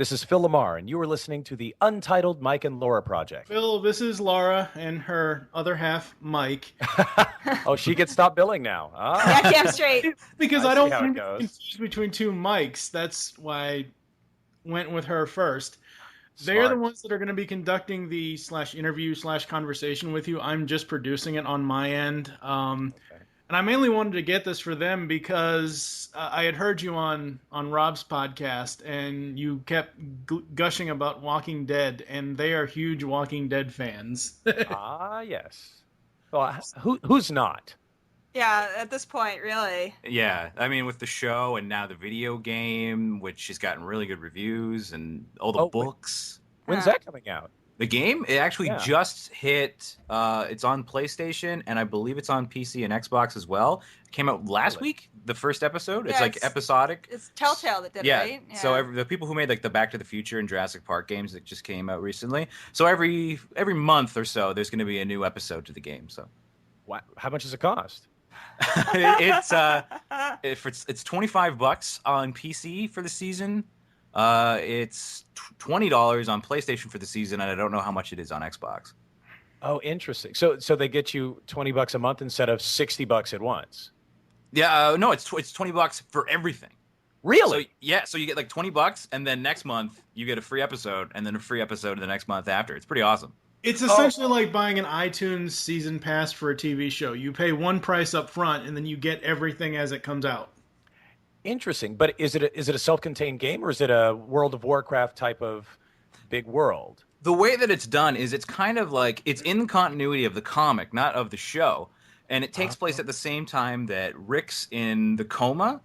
This is Phil LaMarr, and you are listening to the Untitled Mike and Laura Project. Phil, this is Laura and her other half, Mike. Oh, she gets stopped billing now. Yeah, damn straight. Because I I see don't how it want to goes. confuse between two Mikes. That's why I went with her first. They're Smart. the ones that are going to be conducting the /interview/conversation with you. I'm just producing it on my end. Okay. And I mainly wanted to get this for them because I had heard you on Rob's podcast, and you kept gushing about Walking Dead, and they are huge Walking Dead fans. Yes. Well, who's not? Yeah, at this point, really. Yeah, I mean, with the show and now the video game, which has gotten really good reviews, and all the books. When's that coming out? The game, it actually Yeah. just hit. It's on PlayStation, and I believe it's on PC and Xbox as well. It came out last week, the first episode. Yeah, it's like episodic. It's Telltale that did it, right? Yeah. So the people who made like the Back to the Future and Jurassic Park games that just came out recently. So every month or so, there's going to be a new episode to the game. So, How much does it cost? it's $25 on PC for the season. It's $20 on PlayStation for the season, and I don't know how much it is on Xbox. Oh, interesting. So they get you $20 a month instead of $60 at once. Yeah, no, it's $20 for everything. Really? So you get like $20, and then next month you get a free episode, and then a free episode the next month after. It's pretty awesome. It's essentially like buying an iTunes season pass for a TV show. You pay one price up front, and then you get everything as it comes out. Interesting. But is it a self-contained game, or is it a World of Warcraft type of big world? The way that it's done is it's kind of like it's in the continuity of the comic, not of the show, and it takes place at the same time that Rick's in the coma.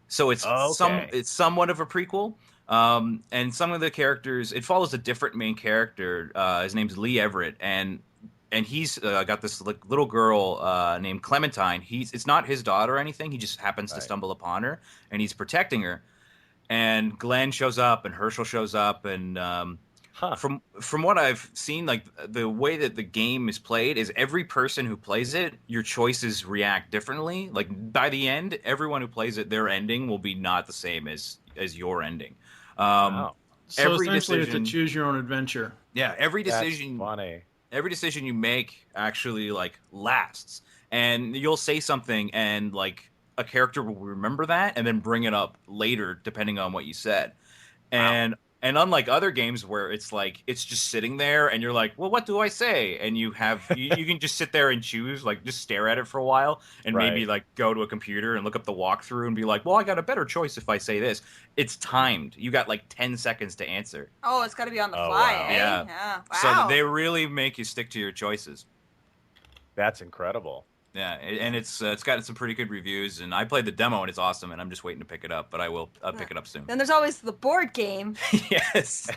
So it's it's somewhat of a prequel. And some of the characters, it follows a different main character. His name's Lee Everett, and he's got this like little girl named Clementine. It's not his daughter or anything. He just happens to stumble upon her, and he's protecting her. And Glenn shows up, and Herschel shows up, and from what I've seen, like the way that the game is played is every person who plays it, your choices react differently. Like by the end, everyone who plays it, their ending will be not the same as your ending. So every essentially, decision, it's a choose your own adventure. Yeah, every decision. That's funny. Every decision you make actually like lasts, and you'll say something, and like a character will remember that, and then bring it up later, depending on what you said. And unlike other games where it's like it's just sitting there, and you're like, well, what do I say? And you have you can just sit there and choose, like just stare at it for a while, and maybe like go to a computer and look up the walkthrough and be like, well, I got a better choice if I say this. It's timed. You got like 10 seconds to answer. Oh, it's got to be on the fly, wow. eh? Yeah. Wow. So they really make you stick to your choices. That's incredible. Yeah, and it's gotten some pretty good reviews, and I played the demo, and it's awesome, and I'm just waiting to pick it up, but I will pick it up soon. Then there's always the board game. Yes.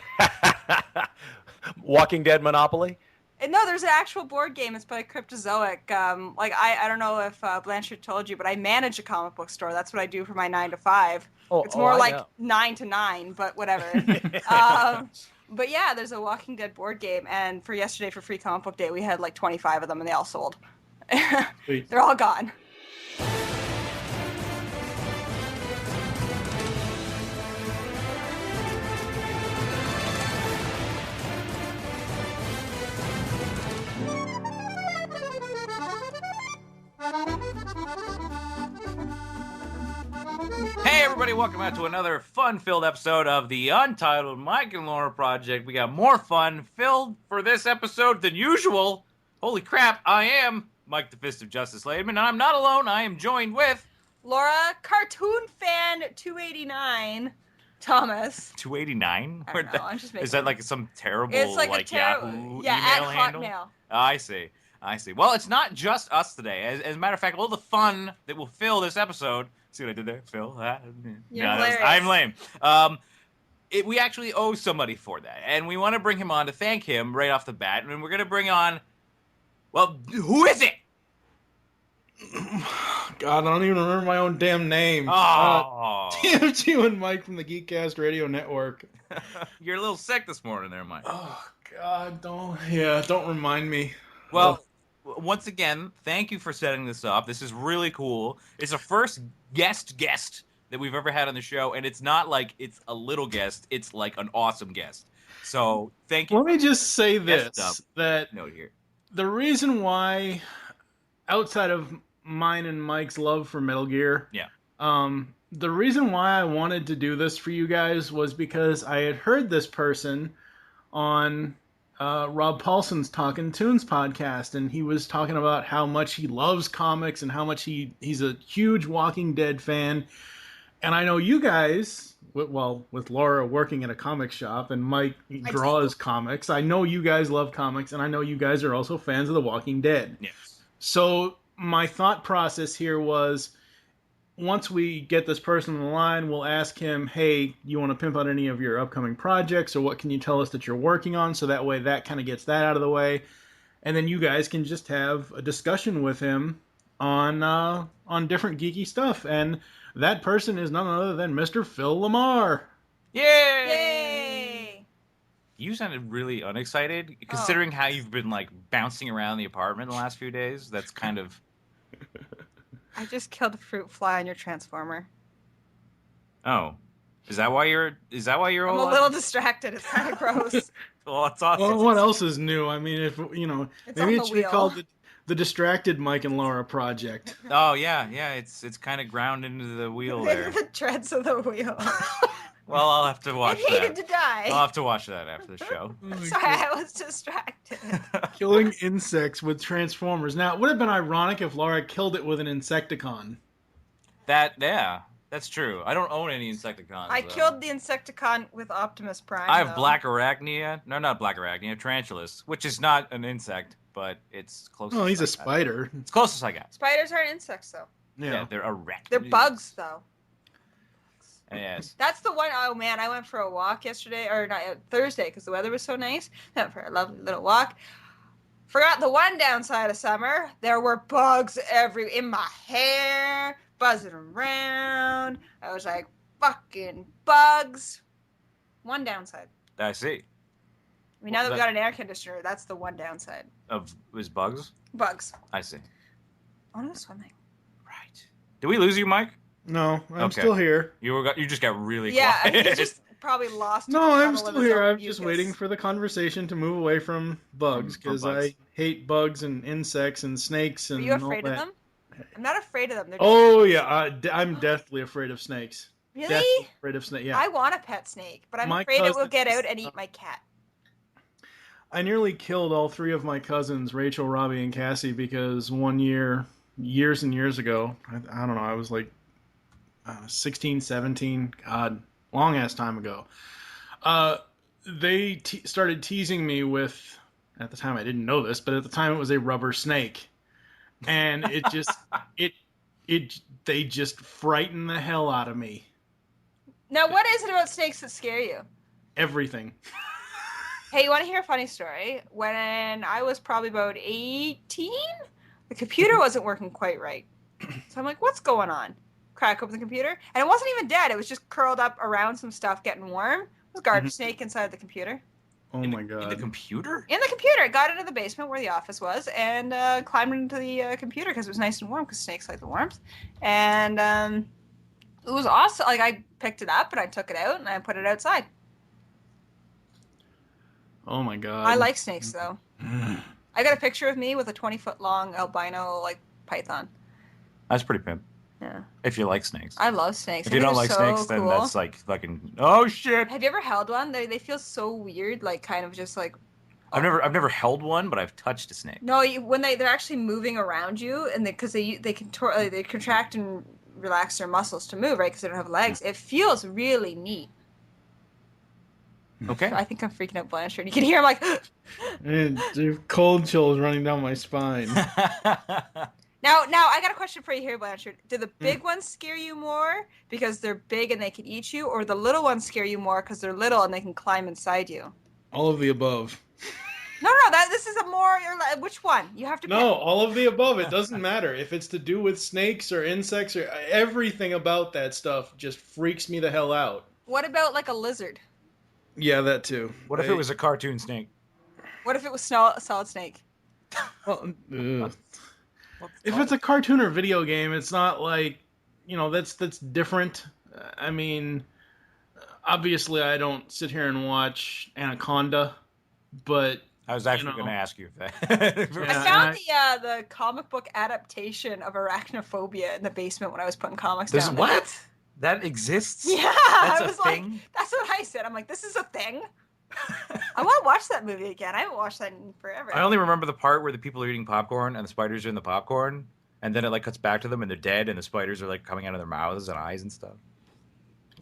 Walking Dead Monopoly? And no, there's an actual board game. It's by Cryptozoic. I don't know if Blanchard told you, but I manage a comic book store. That's what I do for my 9 to 5. It's more like 9 to 9, but whatever. But yeah, there's a Walking Dead board game, and for yesterday, for Free Comic Book Day, we had like 25 of them, and they all sold. They're all gone. Hey everybody, welcome back to another fun-filled episode of the Untitled Mike and Laura Project. We got more fun filled for this episode than usual. Holy crap, I am Mike the Fist of Justice Laidman, and I'm not alone. I am joined with Laura, cartoon fan 289, Thomas. 289? I don't know, I'm just making Is that like some terrible It's like a Yahoo email handle? Hotmail. I see. Well, it's not just us today. As a matter of fact, all the fun that will fill this episode. See what I did there, Phil? You're hilarious. I'm lame. We actually owe somebody for that, and we want to bring him on to thank him right off the bat. And we're going to bring on, well, who is it? God, I don't even remember my own damn name. Oh, TMT and Mike from the Geekcast Radio Network. You're a little sick this morning there, Mike. Oh, God, don't remind me. Well, once again, thank you for setting this up. This is really cool. It's the first guest that we've ever had on the show, and it's not like it's a little guest; it's like an awesome guest. So thank you. Let me just say this: that note here. The reason why, outside of mine and Mike's love for Metal Gear, the reason why I wanted to do this for you guys was because I had heard this person on Rob Paulson's Talkin' Tunes podcast, and he was talking about how much he loves comics and how much he's a huge Walking Dead fan. And I know you guys, with Laura working at a comic shop and Mike draws comics, I know you guys love comics, and I know you guys are also fans of The Walking Dead. Yes. So my thought process here was, once we get this person on the line, we'll ask him, hey, you want to pimp out any of your upcoming projects, or what can you tell us that you're working on? So that way that kind of gets that out of the way. And then you guys can just have a discussion with him on different geeky stuff. And that person is none other than Mr. Phil LaMarr. Yay! You sounded really unexcited, considering how you've been like bouncing around the apartment the last few days. That's kind of... I just killed a fruit fly on your transformer. Oh, is that why you're? I'm a little distracted. It's kind of gross. Well, it's awesome. Well, what else is new? I mean, if maybe it should be called the Distracted Mike and Laura Project. Oh yeah, it's kind of ground into the wheel there. The treads of the wheel. Well, I'll have to watch that. I needed to die. I'll have to watch that after the show. Sorry, I was distracted. Killing insects with Transformers. Now, it would have been ironic if Laura killed it with an Insecticon. That's true. I don't own any Insecticons. I killed the Insecticon with Optimus Prime. I have Black Arachnia. No, not Black Arachnia. Tarantulas, which is not an insect, but it's close. Oh, he's a spider. It's closest I got. Spiders aren't insects, though. Yeah, they're arachnids. They're bugs, though. Yes. That's the one. Oh man, I went for a walk yesterday, or not Thursday, because the weather was so nice. Went for a lovely little walk. Forgot the one downside of summer. There were bugs in my hair, buzzing around. I was like, fucking bugs. One downside. I see. I mean, now that we got an air conditioner, that's the one downside. Was bugs? Bugs. I see. I want to go swimming. Right. Did we lose you, Mike? No, I'm still here. You just got really quiet. Yeah, he just probably lost. No, I'm still here. I'm just waiting for the conversation to move away from bugs, because I hate bugs and insects and snakes and all that. Are you afraid of them? I'm not afraid of them. I'm deathly afraid of snakes. Really? Deathly afraid of snakes. Yeah. I want a pet snake, but I'm afraid it will get out and eat my cat. I nearly killed all three of my cousins, Rachel, Robbie, and Cassie, because one year, years and years ago, I don't know, I was like 16, 17, God, long ass time ago. They started teasing me with, at the time I didn't know this, but at the time it was a rubber snake. And it just, they just frightened the hell out of me. Now, what is it about snakes that scare you? Everything. Hey, you want to hear a funny story? When I was probably about 18, the computer wasn't working quite right. So I'm like, what's going on? Crack open the computer, and it wasn't even dead. It was just curled up around some stuff getting warm. It was a garden snake inside the computer. Oh my God. In the computer? In the computer. It got into the basement where the office was and climbed into the computer because it was nice and warm, because snakes like the warmth. And it was awesome. Like, I picked it up and I took it out and I put it outside. Oh my God. I like snakes, though. I got a picture of me with a 20-foot long albino python. That's pretty pimp. Yeah. If you like snakes. I love snakes. If you don't like snakes, then that's like fucking, oh shit. Have you ever held one? They feel so weird, like kind of just like. I've never held one, but I've touched a snake. No, when they're actually moving around you, and because they contract and relax their muscles to move, right? Because they don't have legs. It feels really neat. Okay. I think I'm freaking out Blanchard. You can hear him like. Cold chills running down my spine. Now, I got a question for you here, Blanchard. Do the big ones scare you more because they're big and they can eat you, or the little ones scare you more because they're little and they can climb inside you? All of the above. No, this is a more... Which one? You have to pick. No, all of the above. It doesn't matter. If it's to do with snakes or insects or everything about that stuff just freaks me the hell out. What about like a lizard? Yeah, that too. What if it was a cartoon snake? What if it was a solid snake? Well, if it's a cartoon or video game, it's not like, that's different. I mean, obviously I don't sit here and watch Anaconda, but I was actually going to ask you that. I found the comic book adaptation of Arachnophobia in the basement when I was putting comics down. What? That exists? Yeah, that's a thing? That's what I said. I'm like, this is a thing? I want to watch that movie again. I haven't watched that in forever. I only remember the part where the people are eating popcorn and the spiders are in the popcorn, and then it cuts back to them and they're dead and the spiders are coming out of their mouths and eyes and stuff.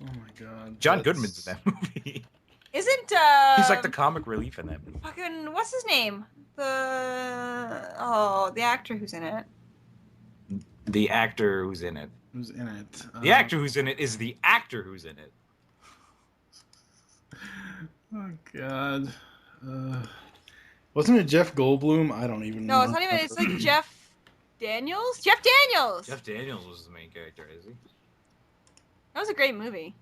Oh my god. John Goodman's in that movie. Isn't he's like the comic relief in that movie. Fucking what's his name? The actor who's in it. The actor who's in it. Who's in it? The actor who's in it is the actor who's in it. Oh god. Wasn't it Jeff Goldblum? I don't even know. No, it's not even. It's like Jeff Daniels. Jeff Daniels. Jeff Daniels was the main character, is he? That was a great movie.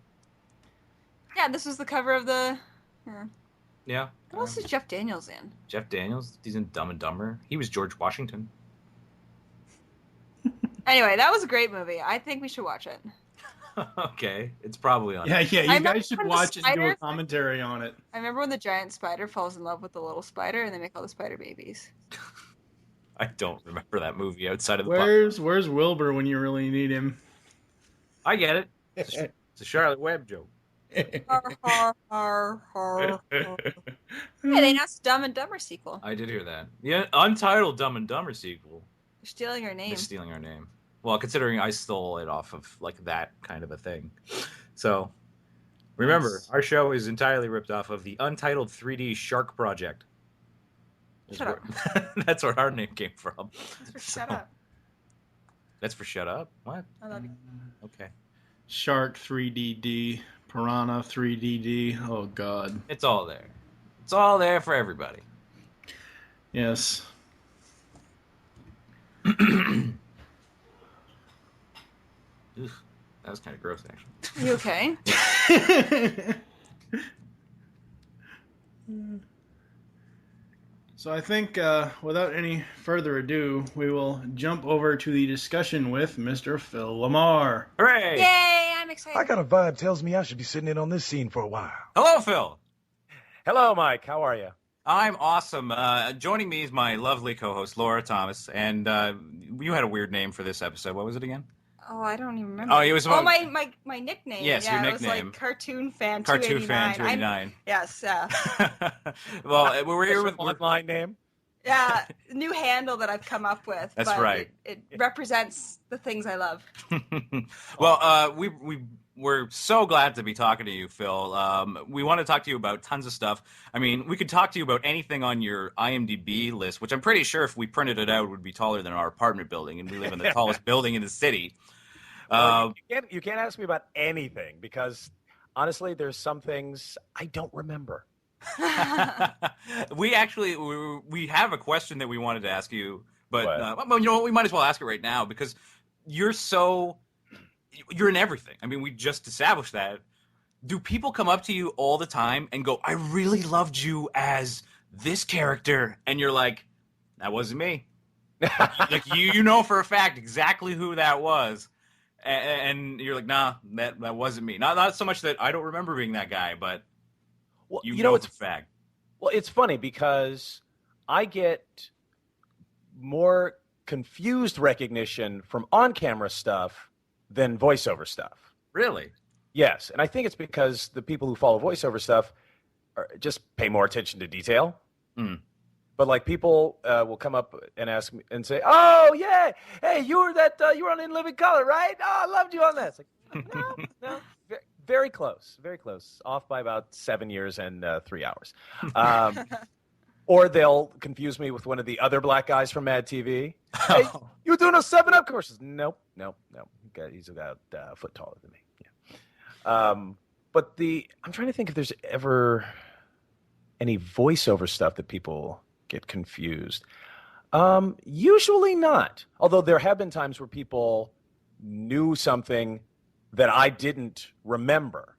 Yeah, this was the cover of the. Yeah. What else is Jeff Daniels in? Jeff Daniels? He's in Dumb and Dumber. He was George Washington. Anyway, that was a great movie. I think we should watch it. Okay. It's probably on. Yeah, you guys should watch it and do a commentary on it. I remember when the giant spider falls in love with the little spider and they make all the spider babies. I don't remember that movie outside of the Where's Wilbur when you really need him? I get it. It's a Charlotte Webb joke. Hey, they announced Dumb and Dumber sequel. I did hear that. Yeah, untitled Dumb and Dumber sequel. They're stealing our name. They're stealing our name. Well, considering I stole it off of that kind of a thing. So, remember, our show is entirely ripped off of the untitled 3D Shark Project. Shut up. That's where our name came from. That's for shut up. That's for shut up? What? I love you. Okay. Shark 3DD, Piranha 3DD. Oh, God. It's all there. It's all there for everybody. Yes. Ugh, that was kind of gross, actually. You okay? So I think, without any further ado, we will jump over to the discussion with Mr. Phil LaMarr. Hooray! Yay! I'm excited. I got a vibe tells me I should be sitting in on this scene for a while. Hello, Phil. Hello, Mike. How are you? I'm awesome. Joining me is my lovely co-host, Laura Thomas, and you had a weird name for this episode. What was it again? Oh, I don't even remember. Oh, it was my nickname. Yes, yeah, your it was nickname. like Cartoon Fan Cartoon 289. Fan 289. Yes. Well, we were here with online name. Yeah, new handle that I've come up with. That's but right. It represents the things I love. Well, we're so glad to be talking to you, Phil. We want to talk to you about tons of stuff. I mean, we could talk to you about anything on your IMDb list, which I'm pretty sure if we printed it out would be taller than our apartment building, and we live in the tallest building in the city. Well, you can't ask me about anything because honestly, there's some things I don't remember. We have a question that we wanted to ask you, but well, you know what? We might as well ask it right now because you're in everything. I mean, we just established that. Do people come up to you all the time and go, "I really loved you as this character," and you're like, "That wasn't me." Like you know for a fact exactly who that was. And you're like, nah, that wasn't me. Not so much that I don't remember being that guy, but you know it's a fact. Well, it's funny because I get more confused recognition from on-camera stuff than voiceover stuff. Really? Yes, and I think it's because the people who follow voiceover stuff just pay more attention to detail. Mm. But like people will come up and ask me and say, "Oh yeah, hey, you were on In Living Color, right? Oh, I loved you on that." It's like, no, very close, off by about 7 years and 3 hours. Or they'll confuse me with one of the other black guys from Mad TV. Hey, you doing those 7-Up commercials? Nope. He's about a foot taller than me. Yeah. But I'm trying to think if there's ever any voiceover stuff that people get confused. Usually not. Although there have been times where people knew something that I didn't remember.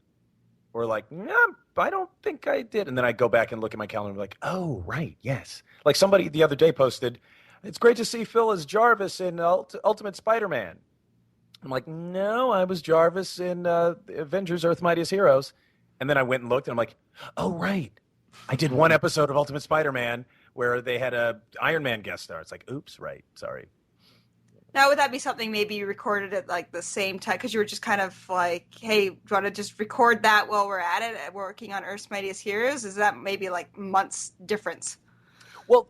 Or like, I don't think I did. And then I go back and look at my calendar and be like, oh, right, yes. Like somebody the other day posted, it's great to see Phil as Jarvis in Ultimate Spider-Man. I'm like, no, I was Jarvis in Avengers: Earth's Mightiest Heroes. And then I went and looked, and I'm like, oh, right. I did one episode of Ultimate Spider-Man where they had a Iron Man guest star. It's like, oops, right, sorry. Now, would that be something maybe you recorded at like the same time? Because you were just kind of like, hey, do you want to just record that while we're at it, working on Earth's Mightiest Heroes? Is that maybe like months difference? Well,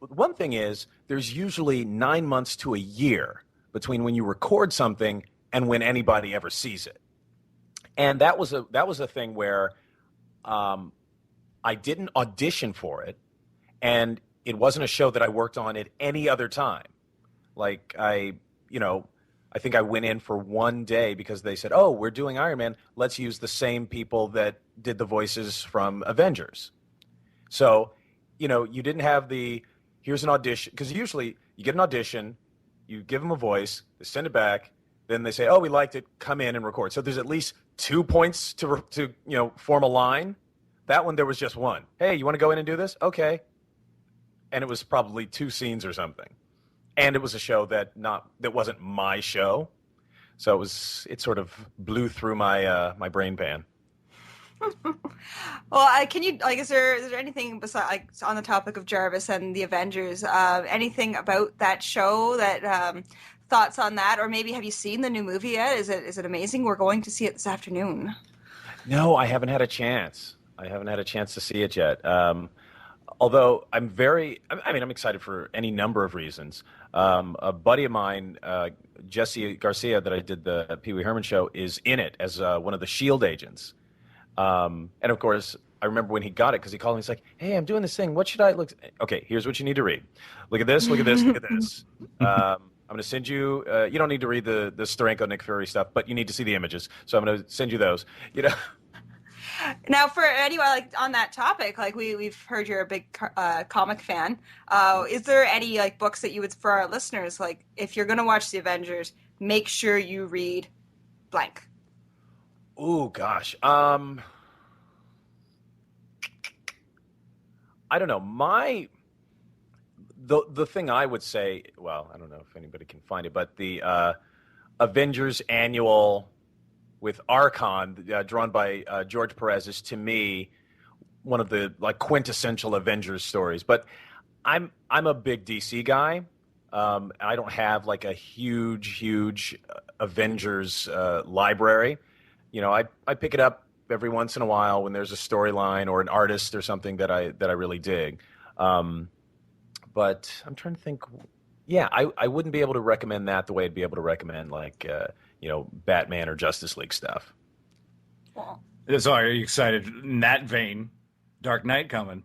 one thing is there's usually 9 months to a year between when you record something and when anybody ever sees it. And that was a thing where I didn't audition for it, and it wasn't a show that I worked on at any other time. Like I think I went in for one day because they said, "Oh, we're doing Iron Man. Let's use the same people that did the voices from Avengers." So, you didn't have here's an audition, because usually you get an audition, you give them a voice, they send it back, then they say, "Oh, we liked it. Come in and record." So there's at least 2 points to form a line. That one there was just one. Hey, you want to go in and do this? Okay. And it was probably 2 scenes or something. And it was a show that wasn't my show, so it sort of blew through my brain pan. Well, can you is there anything besides on the topic of Jarvis and the Avengers? Anything about that show that thoughts on that, or maybe have you seen the new movie yet? Is it amazing? We're going to see it this afternoon. No, I haven't had a chance. To see it yet. Although I'm excited for any number of reasons. A buddy of mine, Jesse Garcia, that I did the Pee Wee Herman show, is in it as one of the S.H.I.E.L.D. agents. And of course, I remember when he got it, because he called me. He's like, "Hey, I'm doing this thing. What should I look?" Okay, here's what you need to read. Look at this. Look at this. Look at this. I'm going to send you. You don't need to read the Steranko Nick Fury stuff, but you need to see the images. So I'm going to send you those. Now, for anyone on that topic, we've heard you're a big comic fan. Is there any books that you would, for our listeners, if you're going to watch the Avengers, make sure you read blank? Ooh, gosh. I don't know. The thing I would say, well, I don't know if anybody can find it, but the Avengers Annual with Archon, drawn by George Perez, is to me one of the quintessential Avengers stories. But I'm a big DC guy. I don't have a huge Avengers library. I pick it up every once in a while when there's a storyline or an artist or something that I really dig. But I'm trying to think. Yeah, I wouldn't be able to recommend that the way I'd be able to recommend Batman or Justice League stuff. Well, so are you excited in that vein? Dark Knight coming.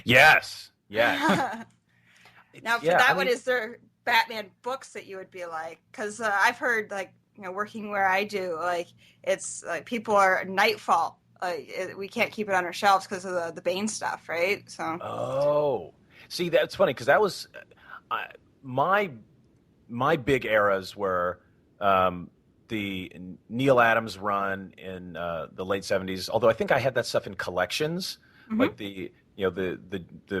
Yes. Now, for that one, is there Batman books that you would be like? Because I've heard, working where I do, it's people are Nightfall. We can't keep it on our shelves because of the Bane stuff, right? So. Oh, see, that's funny because that was my big eras were the Neil Adams run in the late 70s. Although I think I had that stuff in collections, like the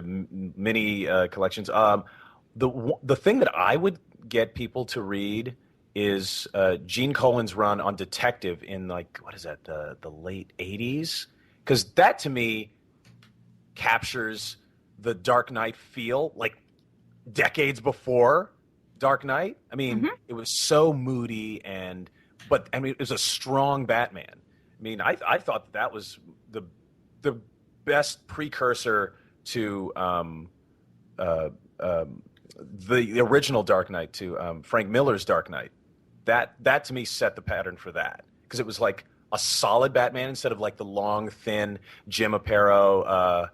mini collections. The thing that I would get people to read is Gene Colan's run on Detective in the late 80s, because that to me captures the Dark Knight feel decades before Dark Knight. I mean, it was so moody but it was a strong Batman. I mean, I thought that was the best precursor to the original Dark Knight, to Frank Miller's Dark Knight. That to me set the pattern for that, because it was a solid Batman instead of the long, thin Jim Aparo,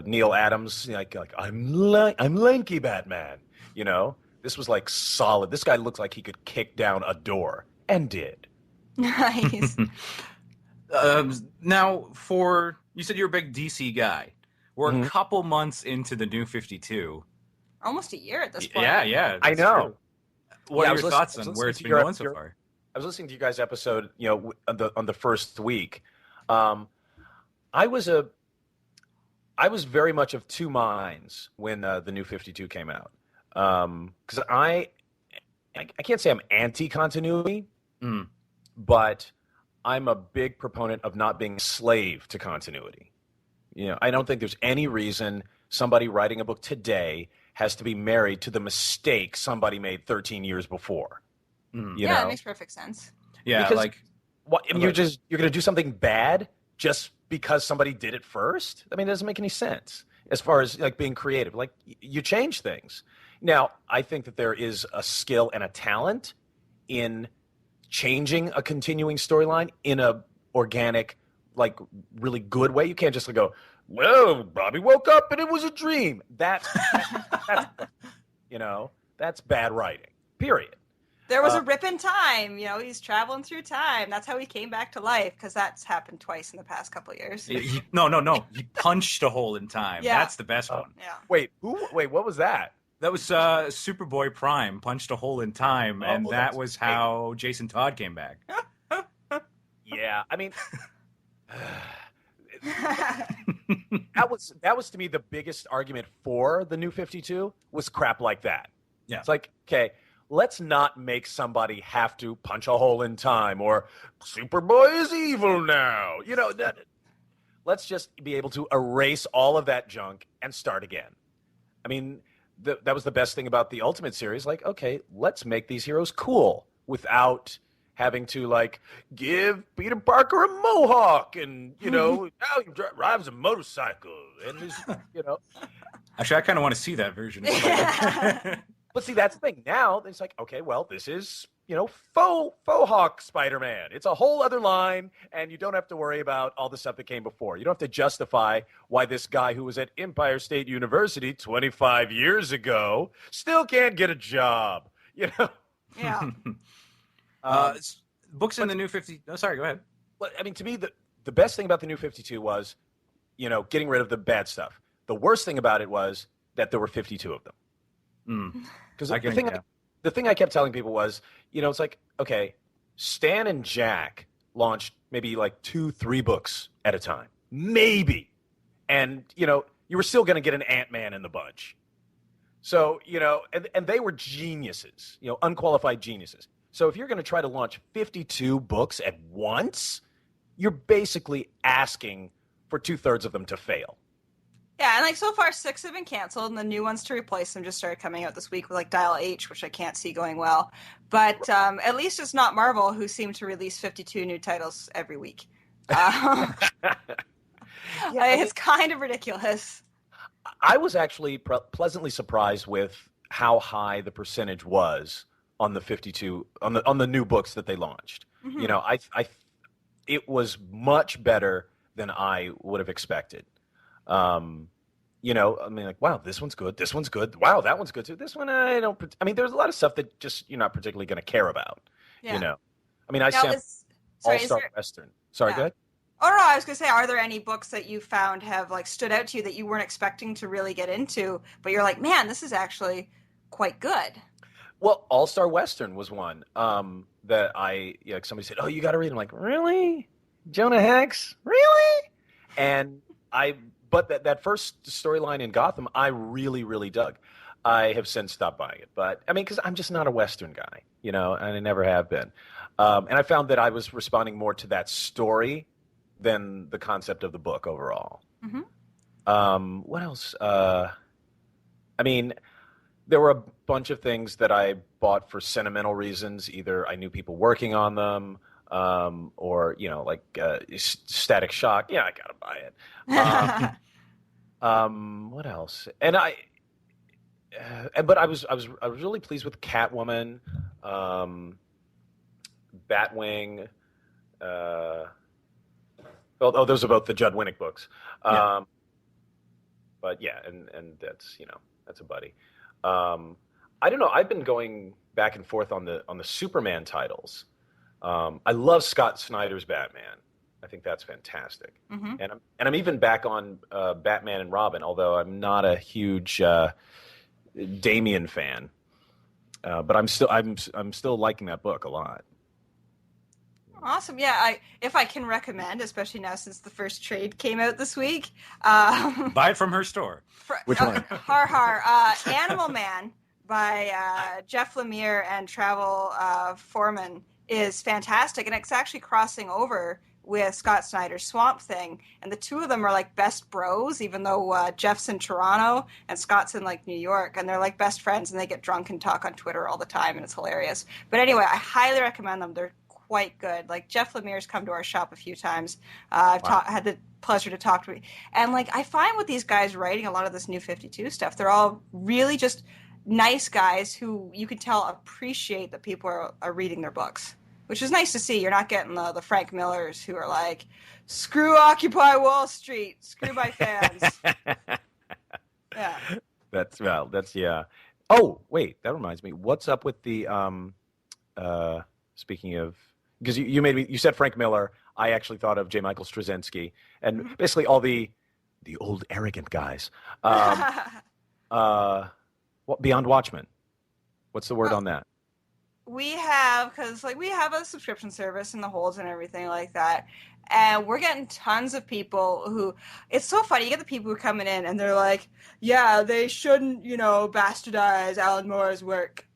Neil Adams, I'm lanky Batman. This was solid. This guy looked like he could kick down a door, and did. Nice. Now, you said you're a big DC guy. We're a couple months into the New 52. Almost a year at this point. Yeah. I know. True. What are your thoughts on where it's been going so far? I was listening to you guys' episode, on the first week. I was very much of two minds when the New 52 came out, because I I can't say I'm anti-continuity, but I'm a big proponent of not being a slave to continuity. I don't think there's any reason somebody writing a book today has to be married to the mistake somebody made 13 years before. That makes perfect sense. Yeah, because, you're going to do something bad just because somebody did it first? I mean, it doesn't make any sense as far as like being creative. Like, you change things. Now, I think that there is a skill and a talent in changing a continuing storyline in a organic, like, really good way. You can't just go, well, Bobby woke up and it was a dream. That's bad writing, period. There was a rip in time. He's traveling through time. That's how he came back to life, because that's happened twice in the past couple of years. No. He punched a hole in time. Yeah. That's the best one. Yeah. Wait, what was that? That was Superboy Prime punched a hole in time, and that was how Jason Todd came back. Yeah, I mean, that was to me the biggest argument for the New 52 was crap like that. Yeah, it's like, okay, let's not make somebody have to punch a hole in time or Superboy is evil now. Let's just be able to erase all of that junk and start again. I mean, that was the best thing about the Ultimate series. Like, okay, let's make these heroes cool without having to, like, give Peter Parker a mohawk and, now he drives a motorcycle and Actually, I kind of want to see that version. But see, that's the thing. Now it's like, okay, well, this is, faux Hawk Spider-Man. It's a whole other line, and you don't have to worry about all the stuff that came before. You don't have to justify why this guy who was at Empire State University 25 years ago still can't get a job. Yeah. Books in the New 50. Oh, sorry, go ahead. Well, I mean, to me, the best thing about the New 52 was, getting rid of the bad stuff. The worst thing about it was that there were 52 of them. Because the thing I kept telling people was, it's like, okay, Stan and Jack launched maybe like 2-3 books at a time, maybe, and you were still going to get an Ant-Man in the bunch. So and they were geniuses, unqualified geniuses. So if you're going to try to launch 52 books at once, you're basically asking for 2/3 of them to fail. Yeah, and so far 6 have been canceled, and the new ones to replace them just started coming out this week with Dial H, which I can't see going well. But at least it's not Marvel, who seem to release 52 new titles every week. It's kind of ridiculous. I was actually pleasantly surprised with how high the percentage was on the 52 on the new books that they launched. Mm-hmm. It was much better than I would have expected. I mean, like, wow, this one's good. This one's good. Wow, that one's good too. This one, I mean, there's a lot of stuff that just you're not particularly going to care about. Yeah. I mean, I sampled All-Star Western. Sorry, go ahead. Oh, no, I was going to say, are there any books that you found have stood out to you that you weren't expecting to really get into, but you're like, man, this is actually quite good? Well, All-Star Western was one that somebody said, oh, you got to read. I'm like, really? Jonah Hex? Really? And But that first storyline in Gotham, I really, really dug. I have since stopped buying it. But, I mean, because I'm just not a Western guy, and I never have been. And I found that I was responding more to that story than the concept of the book overall. Mm-hmm. What else? I mean, there were a bunch of things that I bought for sentimental reasons. Either I knew people working on them, or Static Shock. Yeah, I gotta buy it. What else? And but I was really pleased with Catwoman, Batwing. Those are both the Judd Winnick books. But yeah, and that's that's a buddy. I don't know. I've been going back and forth on the Superman titles. I love Scott Snyder's Batman. I think that's fantastic. Mm-hmm. And I'm even back on Batman and Robin, although I'm not a huge Damian fan. But I'm still liking that book a lot. Awesome. Yeah, if I can recommend, especially now since the first trade came out this week. Buy it from her store. Which one? Har. Animal Man by Jeff LaMarr and Travel Foreman is fantastic, and it's actually crossing over with Scott Snyder's Swamp Thing, and the two of them are like best bros, even though Jeff's in Toronto and Scott's in like New York, and they're like best friends, and they get drunk and talk on Twitter all the time, and it's hilarious. But anyway, I highly recommend them. They're quite good. Like Jeff Lemire's come to our shop a few times. I've had the pleasure to talk to him, and like I find with these guys writing a lot of this New 52 stuff, they're all really just nice guys who you can tell appreciate that people are reading their books, which is nice to see. You're not getting the Frank Millers who are like, screw Occupy Wall Street, screw my fans. Yeah. That's yeah. Oh, wait, that reminds me. What's up with the speaking of, because you said Frank Miller, I actually thought of J. Michael Straczynski, and basically all the old arrogant guys. Beyond Watchmen. What's the word on that? We have, because like we have a subscription service and the holds and everything like that, and we're getting tons of people who, it's so funny, you get the people who are coming in and they're like, yeah, they shouldn't, bastardize Alan Moore's work.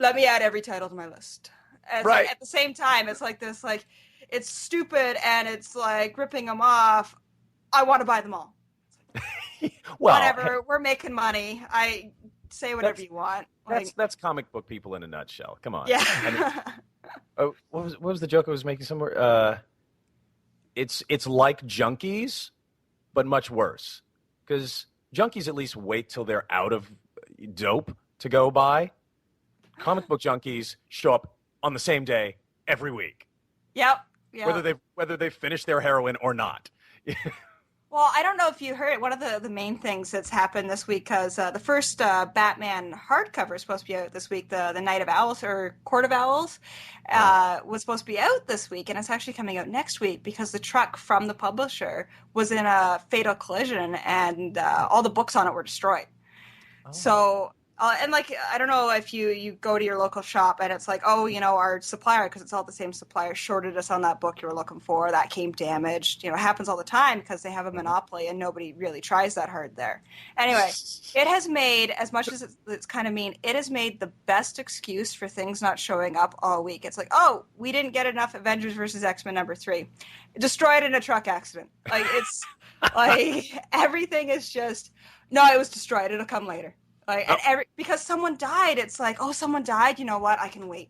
Let me add every title to my list. And right. Like, at the same time, it's like this, like, it's stupid and it's like ripping them off. I want to buy them all. Well, whatever, we're making money. I say whatever you want. That's comic book people in a nutshell. Come on. Yeah. What was the joke I was making somewhere? It's like junkies, but much worse. Because junkies at least wait till they're out of dope to go buy. Comic book junkies show up on the same day every week. Yep. Whether they've finished their heroin or not. Well, I don't know if you heard one of the main things that's happened this week, because the first Batman hardcover is supposed to be out this week, the Night of Owls or Court of Owls, was supposed to be out this week, and it's actually coming out next week because the truck from the publisher was in a fatal collision and all the books on it were destroyed. Oh. So, and like, I don't know if you go to your local shop and it's like, oh, our supplier, because it's all the same supplier, shorted us on that book you were looking for. That came damaged. It happens all the time because they have a monopoly and nobody really tries that hard there. Anyway, it has made, as much as it's kind of mean, it has made the best excuse for things not showing up all week. It's like, oh, we didn't get enough Avengers versus X-Men #3. Destroyed in a truck accident. Like, it's like everything is just, no, it was destroyed. It'll come later. Like, and because someone died, it's like, oh, someone died. You know what? I can wait.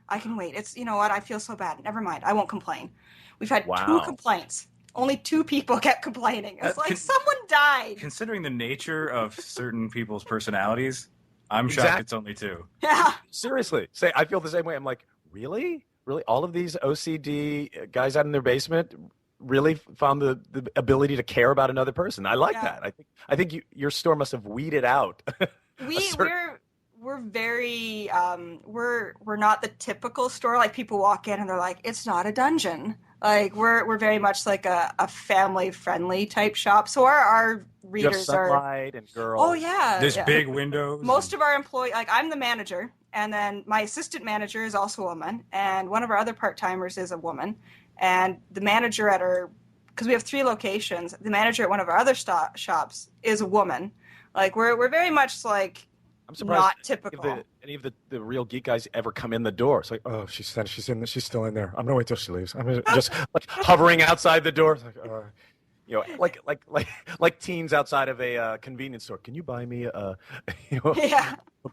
It's, you know what? I feel so bad. Never mind. I won't complain. We've had 2 complaints. Only 2 people kept complaining. It's like, someone died. Considering the nature of certain people's personalities, I'm shocked it's only 2. Yeah. Seriously. I feel the same way. I'm like, really? Really? All of these OCD guys out in their basement really found the ability to care about another person. I like that. I think your store must have weeded out. We're very we're not the typical store. Like, people walk in and they're like, it's not a dungeon. Like, we're very much like a family friendly type shop. So our readers you have sunlight and girls. Oh yeah. There's big windows. Most of our employees, like, I'm the manager, and then my assistant manager is also a woman, and one of our other part-timers is a woman. And the manager because we have 3 locations, the manager at one of our other shops is a woman. Like, we're very much like, I'm surprised not typical. Any of the real geek guys ever come in the door. It's like, oh, she's still in there. I'm gonna wait till she leaves. I'm just like hovering outside the door. It's like, like teens outside of a convenience store. Can you buy me the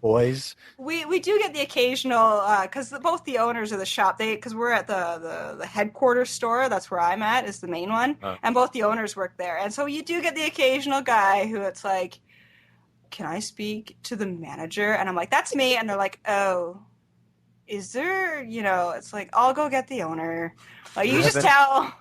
boys? We do get the occasional, because both the owners of the shop, because we're at the headquarters store, that's where I'm at, is the main one, and both the owners work there. And so you do get the occasional guy who it's like, can I speak to the manager? And I'm like, that's me. And they're like, oh, is there, it's like, I'll go get the owner. Like, you just tell.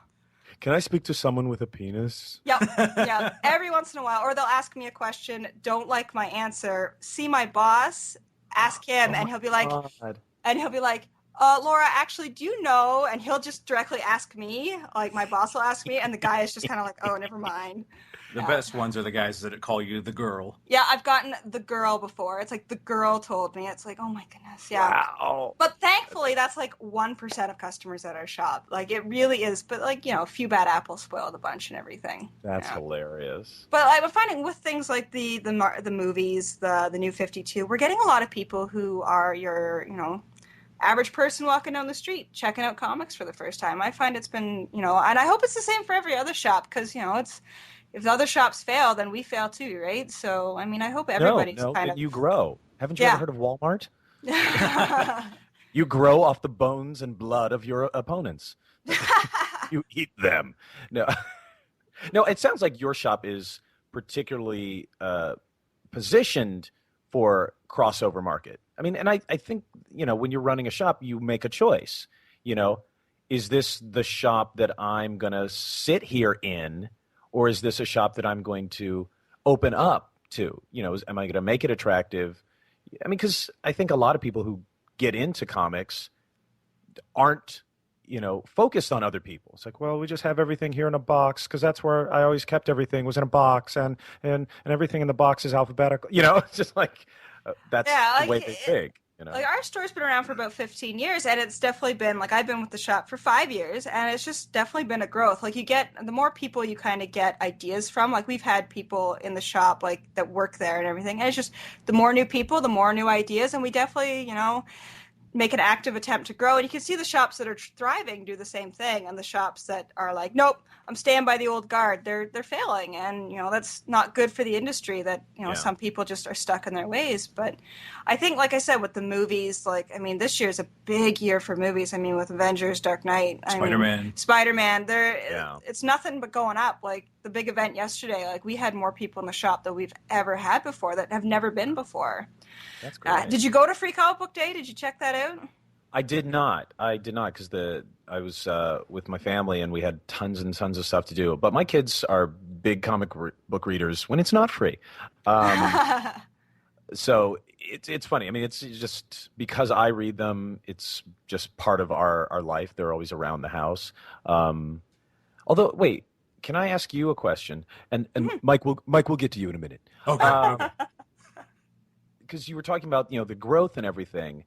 Can I speak to someone with a penis? Yeah. Every once in a while. Or they'll ask me a question, don't like my answer, see my boss, ask him, and he'll be like, Laura, actually, do you know? And he'll just directly ask me, like my boss will ask me, and the guy is just kind of like, oh, never mind. The best ones are the guys that call you the girl. Yeah, I've gotten the girl before. It's like the girl told me. It's like, oh my goodness, yeah. Wow. But thankfully, that's like 1% of customers at our shop. Like it really is. But like a few bad apples spoil the bunch and everything. That's hilarious. But I'm finding with things like the movies, the New 52, we're getting a lot of people who are your average person walking down the street checking out comics for the first time. I find it's been and I hope it's the same for every other shop because it's. If the other shops fail, then we fail too, right? So, I mean, I hope everybody's kind of... you grow. Haven't you ever heard of Walmart? You grow off the bones and blood of your opponents. You eat them. No, it sounds like your shop is particularly positioned for crossover market. I mean, and I think, when you're running a shop, you make a choice. Is this the shop that I'm going to sit here in? Or is this a shop that I'm going to open up to? Am I going to make it attractive? I mean, because I think a lot of people who get into comics aren't, focused on other people. It's like, well, we just have everything here in a box because that's where I always kept everything was in a box, and everything in the box is alphabetical. It's just like that's the way they think. Like our store's been around for about 15 years, and it's definitely been like I've been with the shop for 5 years, and it's just definitely been a growth. Like the more people you kind of get ideas from. Like we've had people in the shop like that work there and everything, and it's just the more new people, the more new ideas, and we definitely make an active attempt to grow. And you can see the shops that are thriving do the same thing, and the shops that are like, nope, I'm staying by the old guard, they're failing. And that's not good for the industry that some people just are stuck in their ways. But I think, like I said, with the movies, this year's a big year for movies. I mean, with Avengers, Dark Knight, Spider-Man, it's nothing but going up. Like the big event yesterday, like we had more people in the shop than we've ever had before that have never been before. That's great. Did you go to Free Comic Book Day? Did you check that out? I did not because I was with my family and we had tons and tons of stuff to do. But my kids are big comic book readers when it's not free. So it's funny. I mean, it's just because I read them. It's just part of our life. They're always around the house. Although, wait, can I ask you a question? And Mike will get to you in a minute. Okay. Because you were talking about the growth and everything,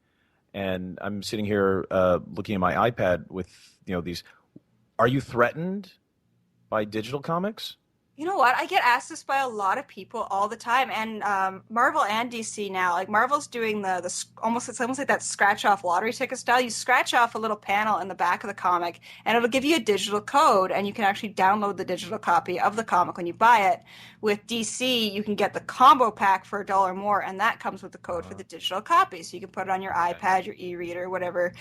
and I'm sitting here looking at my iPad with these. Are you threatened by digital comics? You know what? I get asked this by a lot of people all the time, and Marvel and DC now. Like Marvel's doing it's almost like that scratch off lottery ticket style. You scratch off a little panel in the back of the comic, and it'll give you a digital code, and you can actually download the digital copy of the comic when you buy it. With DC, you can get the combo pack for $1 more, and that comes with the code for the digital copy, so you can put it on your iPad, your e-reader, whatever,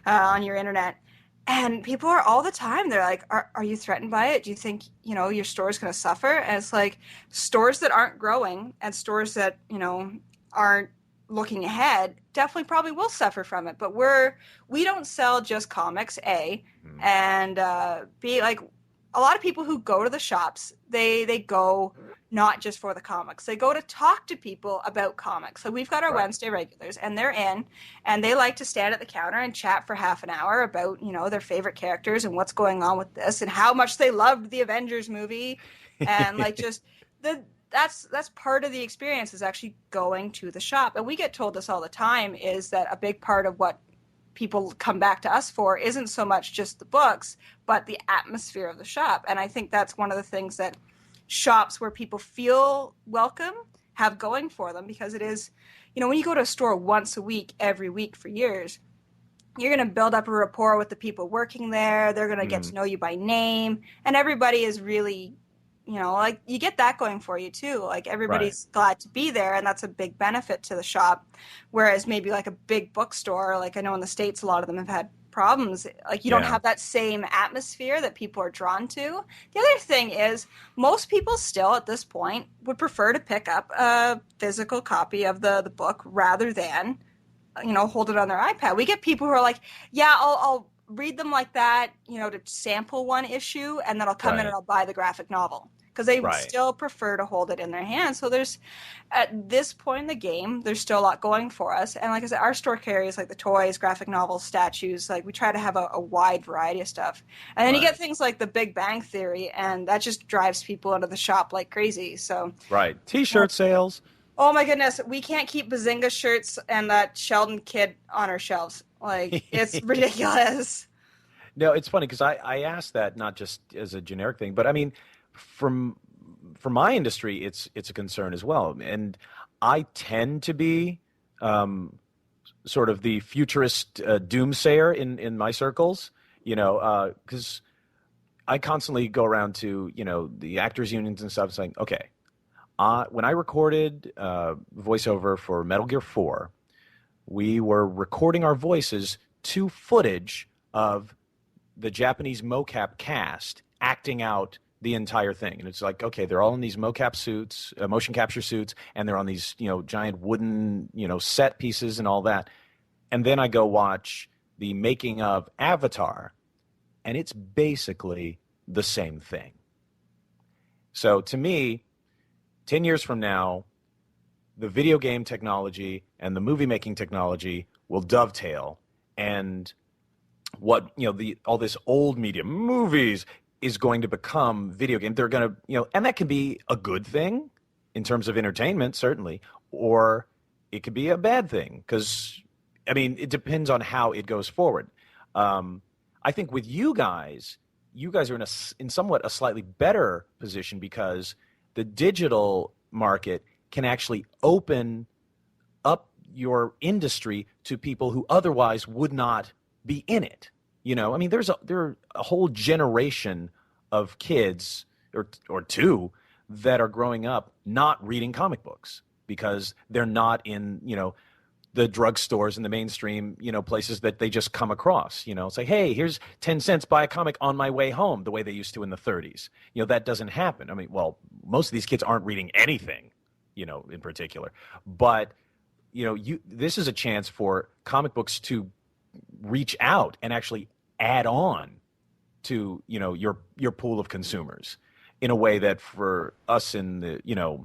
on your internet. And people are all the time, they're like, are you threatened by it? Do you think, your store is going to suffer? And it's like stores that aren't growing and stores that, aren't looking ahead definitely probably will suffer from it. But we don't sell just comics, A, and B, like a lot of people who go to the shops, they go not just for the comics. They go to talk to people about comics. So we've got our Wednesday regulars, and they're in, and they like to stand at the counter and chat for half an hour about, their favorite characters and what's going on with this and how much they loved the Avengers movie. And like just that's part of the experience is actually going to the shop. And we get told this all the time is that a big part of what people come back to us for isn't so much just the books, but the atmosphere of the shop. And I think that's one of the things that shops where people feel welcome have going for them, because it is, when you go to a store once a week, every week for years, you're going to build up a rapport with the people working there. They're going to get to know you by name, and everybody is really, like you get that going for you too. Like everybody's glad to be there, and that's a big benefit to the shop. Whereas maybe like a big bookstore, like I know in the States, a lot of them have had problems. Like you don't have that same atmosphere that people are drawn to. The other thing is most people still at this point would prefer to pick up a physical copy of the book rather than, hold it on their iPad. We get people who are like, yeah, I'll read them like that, to sample one issue, and then I'll come in and I'll buy the graphic novel. because they would still prefer to hold it in their hands. So there's, at this point in the game, there's still a lot going for us. And like I said, our store carries like the toys, graphic novels, statues. Like we try to have a wide variety of stuff. And then you get things like the Big Bang Theory, and that just drives people into the shop like crazy. So T-shirt sales. Oh my goodness, we can't keep Bazinga shirts and that Sheldon kid on our shelves. Like, it's ridiculous. No, it's funny because I asked that not just as a generic thing, but I mean, from my industry, it's a concern as well. And I tend to be sort of the futurist doomsayer in my circles, because I constantly go around to, the actors unions and stuff saying, okay, when I recorded voiceover for Metal Gear 4, we were recording our voices to footage of the Japanese mocap cast acting out the entire thing. And it's like, okay, they're all in these mocap suits, motion capture suits, and they're on these, giant wooden, set pieces and all that. And then I go watch the making of Avatar, and it's basically the same thing. So to me, 10 years from now, the video game technology and the movie making technology will dovetail, and what all this old media, movies, is going to become video game. They're going to, and that can be a good thing in terms of entertainment, certainly, or it could be a bad thing because, I mean, it depends on how it goes forward. I think with you guys are in somewhat a slightly better position because the digital market can actually open up your industry to people who otherwise would not be in it. I mean, there are a whole generation of kids or two that are growing up not reading comic books because they're not in, the drugstores and the mainstream, places that they just come across. It's like, hey, here's 10 cents, buy a comic on my way home, the way they used to in the 30s. That doesn't happen. I mean, well, most of these kids aren't reading anything, in particular. But, this is a chance for comic books to reach out and actually add on to, your pool of consumers in a way that for us in the,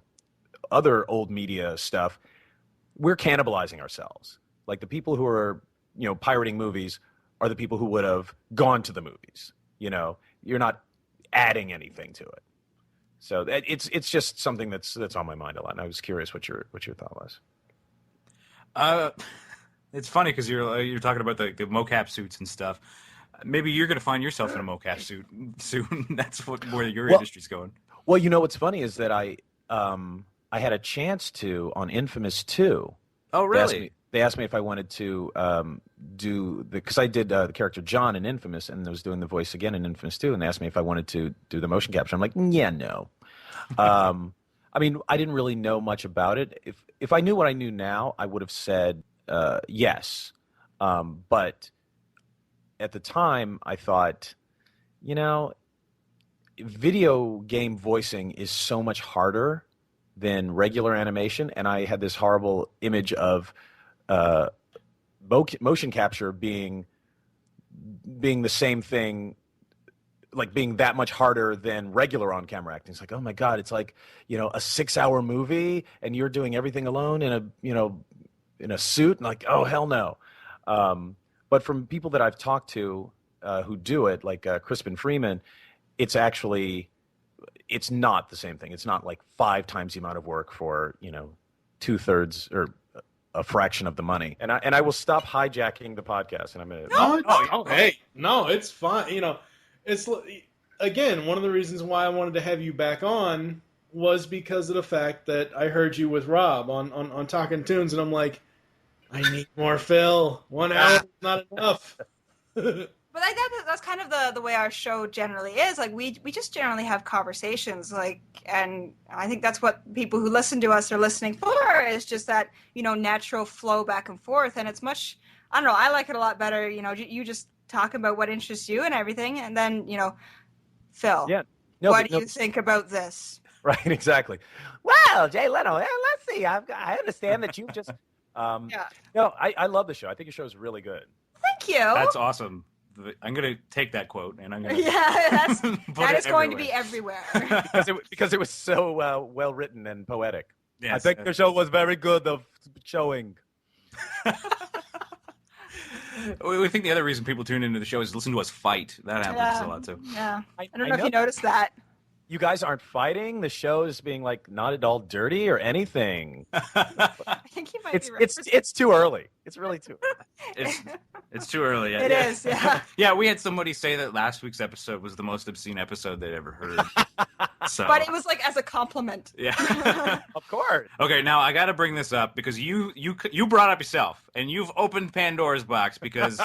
other old media stuff, we're cannibalizing ourselves. Like the people who are, pirating movies are the people who would have gone to the movies. You're not adding anything to it. So it's just something that's on my mind a lot. And I was curious what your thought was. It's funny because you're talking about the mocap suits and stuff. Maybe you're going to find yourself in a mocap suit soon. That's where your industry's going. Well, what's funny is that I had a chance to on Infamous 2. Oh, really? They asked me if I wanted to because I did the character John in Infamous and I was doing the voice again in Infamous 2, and they asked me if I wanted to do the motion capture. I'm like, yeah, no. I mean, I didn't really know much about it. If I knew what I knew now, I would have said yes. But at the time, I thought, video game voicing is so much harder than regular animation, and I had this horrible image of motion capture being the same thing, like being that much harder than regular on-camera acting. It's like, oh my God, it's like, a 6-hour movie and you're doing everything alone in a suit, and like, oh, hell no. But from people that I've talked to who do it, like Crispin Freeman, it's not the same thing. It's not like 5 times the amount of work for, 2/3 or a fraction of the money. And I will stop hijacking the podcast. And I'm gonna. Hey, no, it's fine. It's again one of the reasons why I wanted to have you back on was because of the fact that I heard you with Rob on Talking Tunes, and I'm like, I need more Phil. 1 hour is not enough. But I think that's kind of the way our show generally is. Like we just generally have conversations, and I think that's what people who listen to us are listening for, is just that, natural flow back and forth. And it's much, I don't know, I like it a lot better, you just talk about what interests you and everything. And then, Phil, what do you think about this? Right, exactly. Well, Jay Leno, let's see. I understand that you just, I love the show. I think your show is really good. Thank you. That's awesome. I'm gonna take that quote and I'm gonna that is going to be everywhere because it was so well written and poetic. Yes, I think the show was very good of showing. We think the other reason people tune into the show is to listen to us fight. That happens a lot too. Yeah, I don't know if you noticed that. You guys aren't fighting. The show is being like not at all dirty or anything. I think you might be right. It's too early. It's really too early. It's too early. It is. Yeah. Yeah, we had somebody say that last week's episode was the most obscene episode they'd ever heard. So. But it was like as a compliment. Yeah. Of course. Okay, now I got to bring this up because you brought up yourself and you've opened Pandora's box because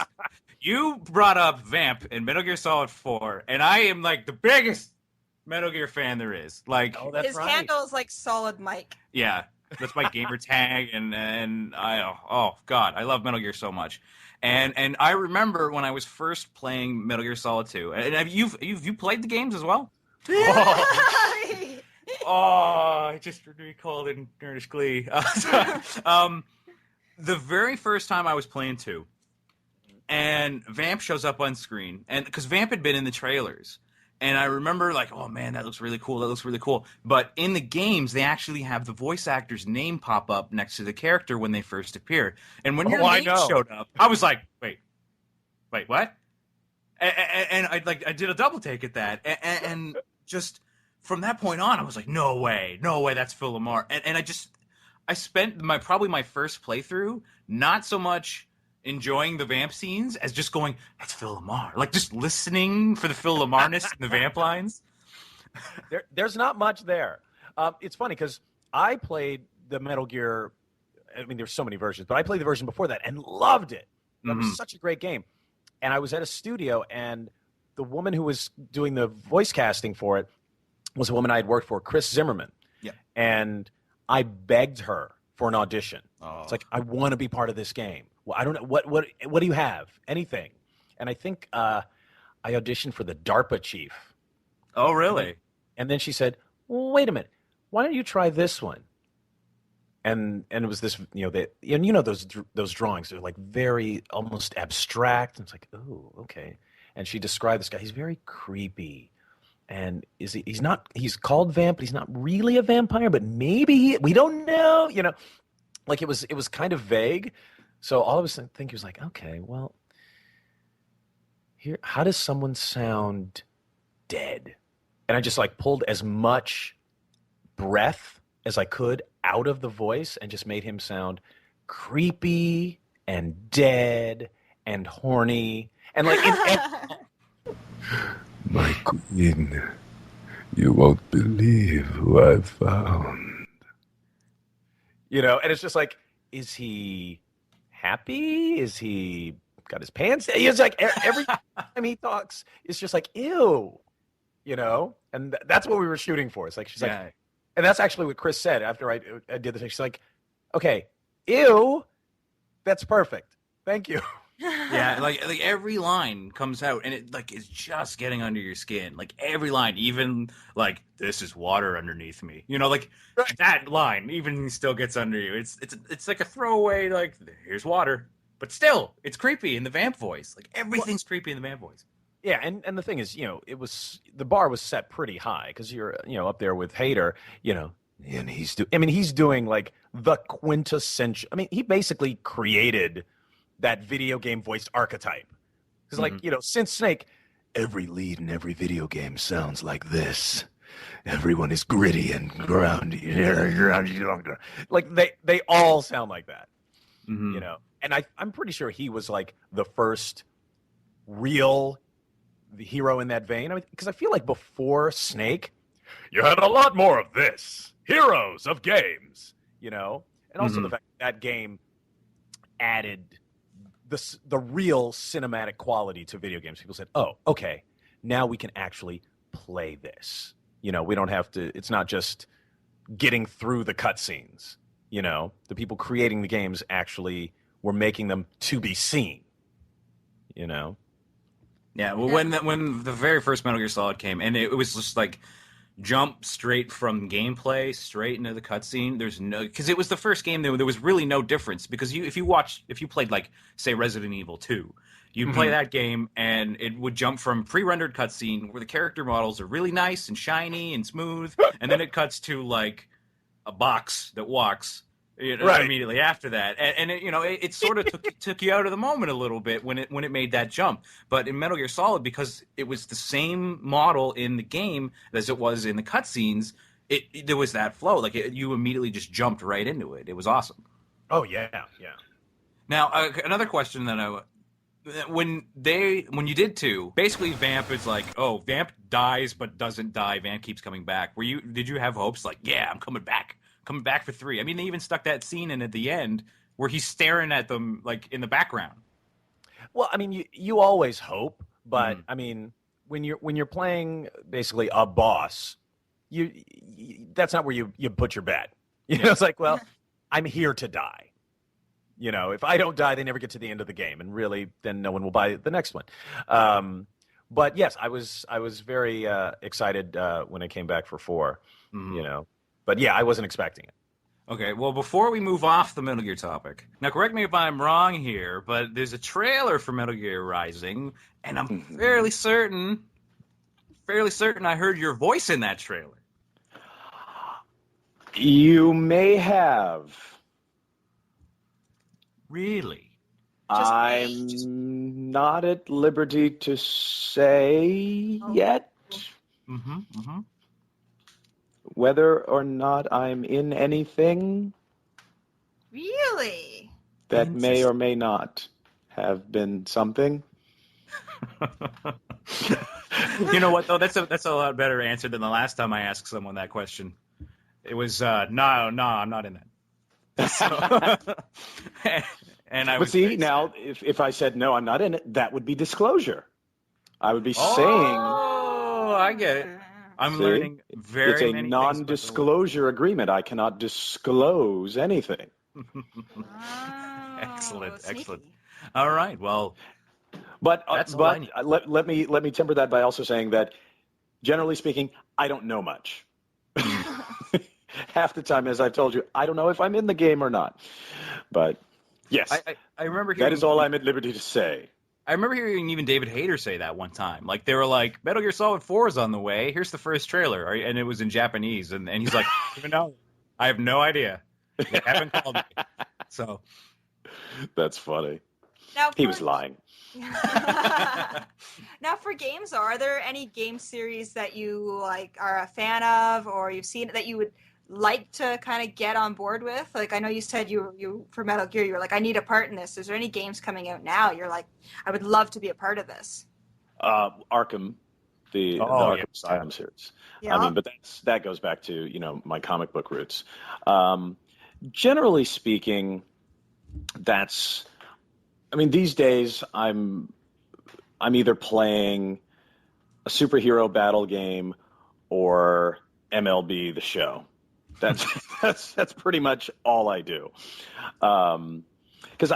you brought up Vamp in Metal Gear Solid 4, and I am like the biggest Metal Gear fan there is. Like, his handle is like Solid Mike. Yeah, that's my gamer tag, and God, I love Metal Gear so much. And I remember when I was first playing Metal Gear Solid 2, and have you played the games as well? I just recalled in Nerdish Glee. The very first time I was playing 2, and Vamp shows up on screen, and because Vamp had been in the trailers. And I remember, like, oh, man, that looks really cool. That looks really cool. But in the games, they actually have the voice actor's name pop up next to the character when they first appear. And when your name showed up, I was like, wait, what? And I did a double take at that. And just from that point on, I was like, no way, that's Phil LaMarr. And I spent probably my first playthrough not so much enjoying the Vamp scenes as just going, that's Phil LaMarr. Like, just listening for the Phil LaMarr-ness in the Vamp lines. There's not much there. It's funny because I played the Metal Gear. I mean, there's so many versions, but I played the version before that and loved it. That was such a great game. And I was at a studio, and the woman who was doing the voice casting for it was a woman I had worked for, Chris Zimmerman. Yeah. And I begged her for an audition. Oh. It's like, I want to be part of this game. Well, I don't know. What do you have? Anything. And I think I auditioned for the DARPA chief. Oh, really? And then she said, well, wait a minute. Why don't you try this one? And it was this, those drawings, they're like very almost abstract. And it's like, oh, okay. And she described this guy. He's very creepy. And he's called Vamp, but he's not really a vampire, but maybe we don't know, like it was kind of vague. So all I was thinking was like, okay, well, here, how does someone sound dead? And I just like pulled as much breath as I could out of the voice and just made him sound creepy and dead and horny and like. My queen, you won't believe who I've found. And it's just like, is he happy? Is he got his pants? It's like every time he talks, it's just like, ew, and that's what we were shooting for. It's like, she's like, and that's actually what Chris said after I did the thing. She's like, okay, ew, that's perfect. Thank you. Yeah, like every line comes out and it like is just getting under your skin. Like every line, even like this is water underneath me. Like that line even still gets under you. It's like a throwaway like here's water, but still it's creepy in the Vamp voice. Like everything's creepy in the Vamp voice. Yeah, and the thing is, it was the bar was set pretty high because you're up there with Hader, and he's doing like the quintessential. I mean, he basically created that video game voiced archetype. Because like, since Snake, every lead in every video game sounds like this. Everyone is gritty and groundy. Like they all sound like that. And I'm pretty sure he was like the first real hero in that vein. I mean, because I feel like before Snake, you had a lot more of this. Heroes of games, and also the fact that game added the real cinematic quality to video games. People said, oh, okay, now we can actually play this. We don't have to, it's not just getting through the cutscenes. The people creating the games actually were making them to be seen. Yeah, well, when the very first Metal Gear Solid came, and it was just like jump straight from gameplay straight into the cutscene. There's no, because it was the first game there was really no difference, because if you played like say Resident Evil 2, you'd play that game and it would jump from pre-rendered cutscene where the character models are really nice and shiny and smooth, and then it cuts to like a box that walks immediately after that, and it sort of took you out of the moment a little bit when it made that jump. But in Metal Gear Solid, because it was the same model in the game as it was in the cutscenes, there was that flow. Like you immediately just jumped right into it. It was awesome. Oh yeah. Now another question that when you did 2, basically Vamp is like, oh, Vamp dies but doesn't die. Vamp keeps coming back. Did you have hopes like, yeah, I'm coming back for 3? I mean, they even stuck that scene in at the end where he's staring at them like in the background. Well, I mean, you always hope, but I mean, when you're playing basically a boss, that's not where you put your bet. It's like, well, I'm here to die. If I don't die, they never get to the end of the game, and really, then no one will buy the next one. But yes, I was very excited when I came back for 4. But yeah, I wasn't expecting it. Okay, well, before we move off the Metal Gear topic, now correct me if I'm wrong here, but there's a trailer for Metal Gear Rising, and I'm fairly certain I heard your voice in that trailer. You may have. Really? I'm not at liberty to say yet whether or not I'm in anything. Really? That may or may not have been something. You know what, though? That's a lot better answer than the last time I asked someone that question. It was, no, I'm not in that. So, now, if I said, no, I'm not in it, that would be disclosure. I would be saying... Oh, I get it. I'm learning very many things. It's a non-disclosure agreement. I cannot disclose anything. Excellent. All right, well... But let me temper that by also saying that, generally speaking, I don't know much. Half the time, as I've told you, I don't know if I'm in the game or not. But yes, I remember hearing, that is all I'm at liberty to say. I remember hearing even David Hayter say that one time. Like, they were like, Metal Gear Solid 4 is on the way. Here's the first trailer. And it was in Japanese. And he's like, I have no idea. They haven't called me. So. That's funny. He was lying. Now, for games, are there any game series that you like are a fan of, or you've seen that you would like to kind of get on board with? Like, I know you said you for Metal Gear, you were like, I need a part in this. Is there any games coming out now you're like, I would love to be a part of this? Arkham, the Arkham Asylum series. Yeah. I mean, but that goes back to my comic book roots. Generally speaking, these days I'm either playing a superhero battle game or MLB The Show. That's pretty much all I do. Because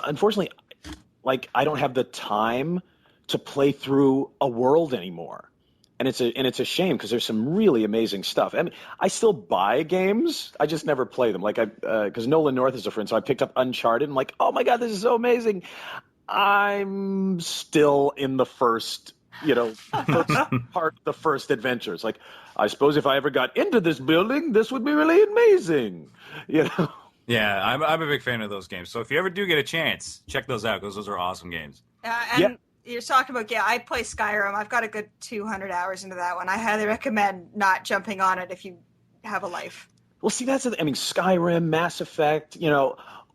unfortunately, like, I don't have the time to play through a world anymore. And it's a shame, because there's some really amazing stuff. I mean, I still buy games, I just never play them. Like, because Nolan North is a friend, so I picked up Uncharted. I'm like, oh my god, this is so amazing. I'm still in the first part, the first adventure. It's like, I suppose if I ever got into this building, this would be really amazing. Yeah, I'm a big fan of those games. So if you ever do get a chance, check those out, because those are awesome games. You're talking about, I play Skyrim. I've got a good 200 hours into that one. I highly recommend not jumping on it if you have a life. Well, see, Skyrim, Mass Effect,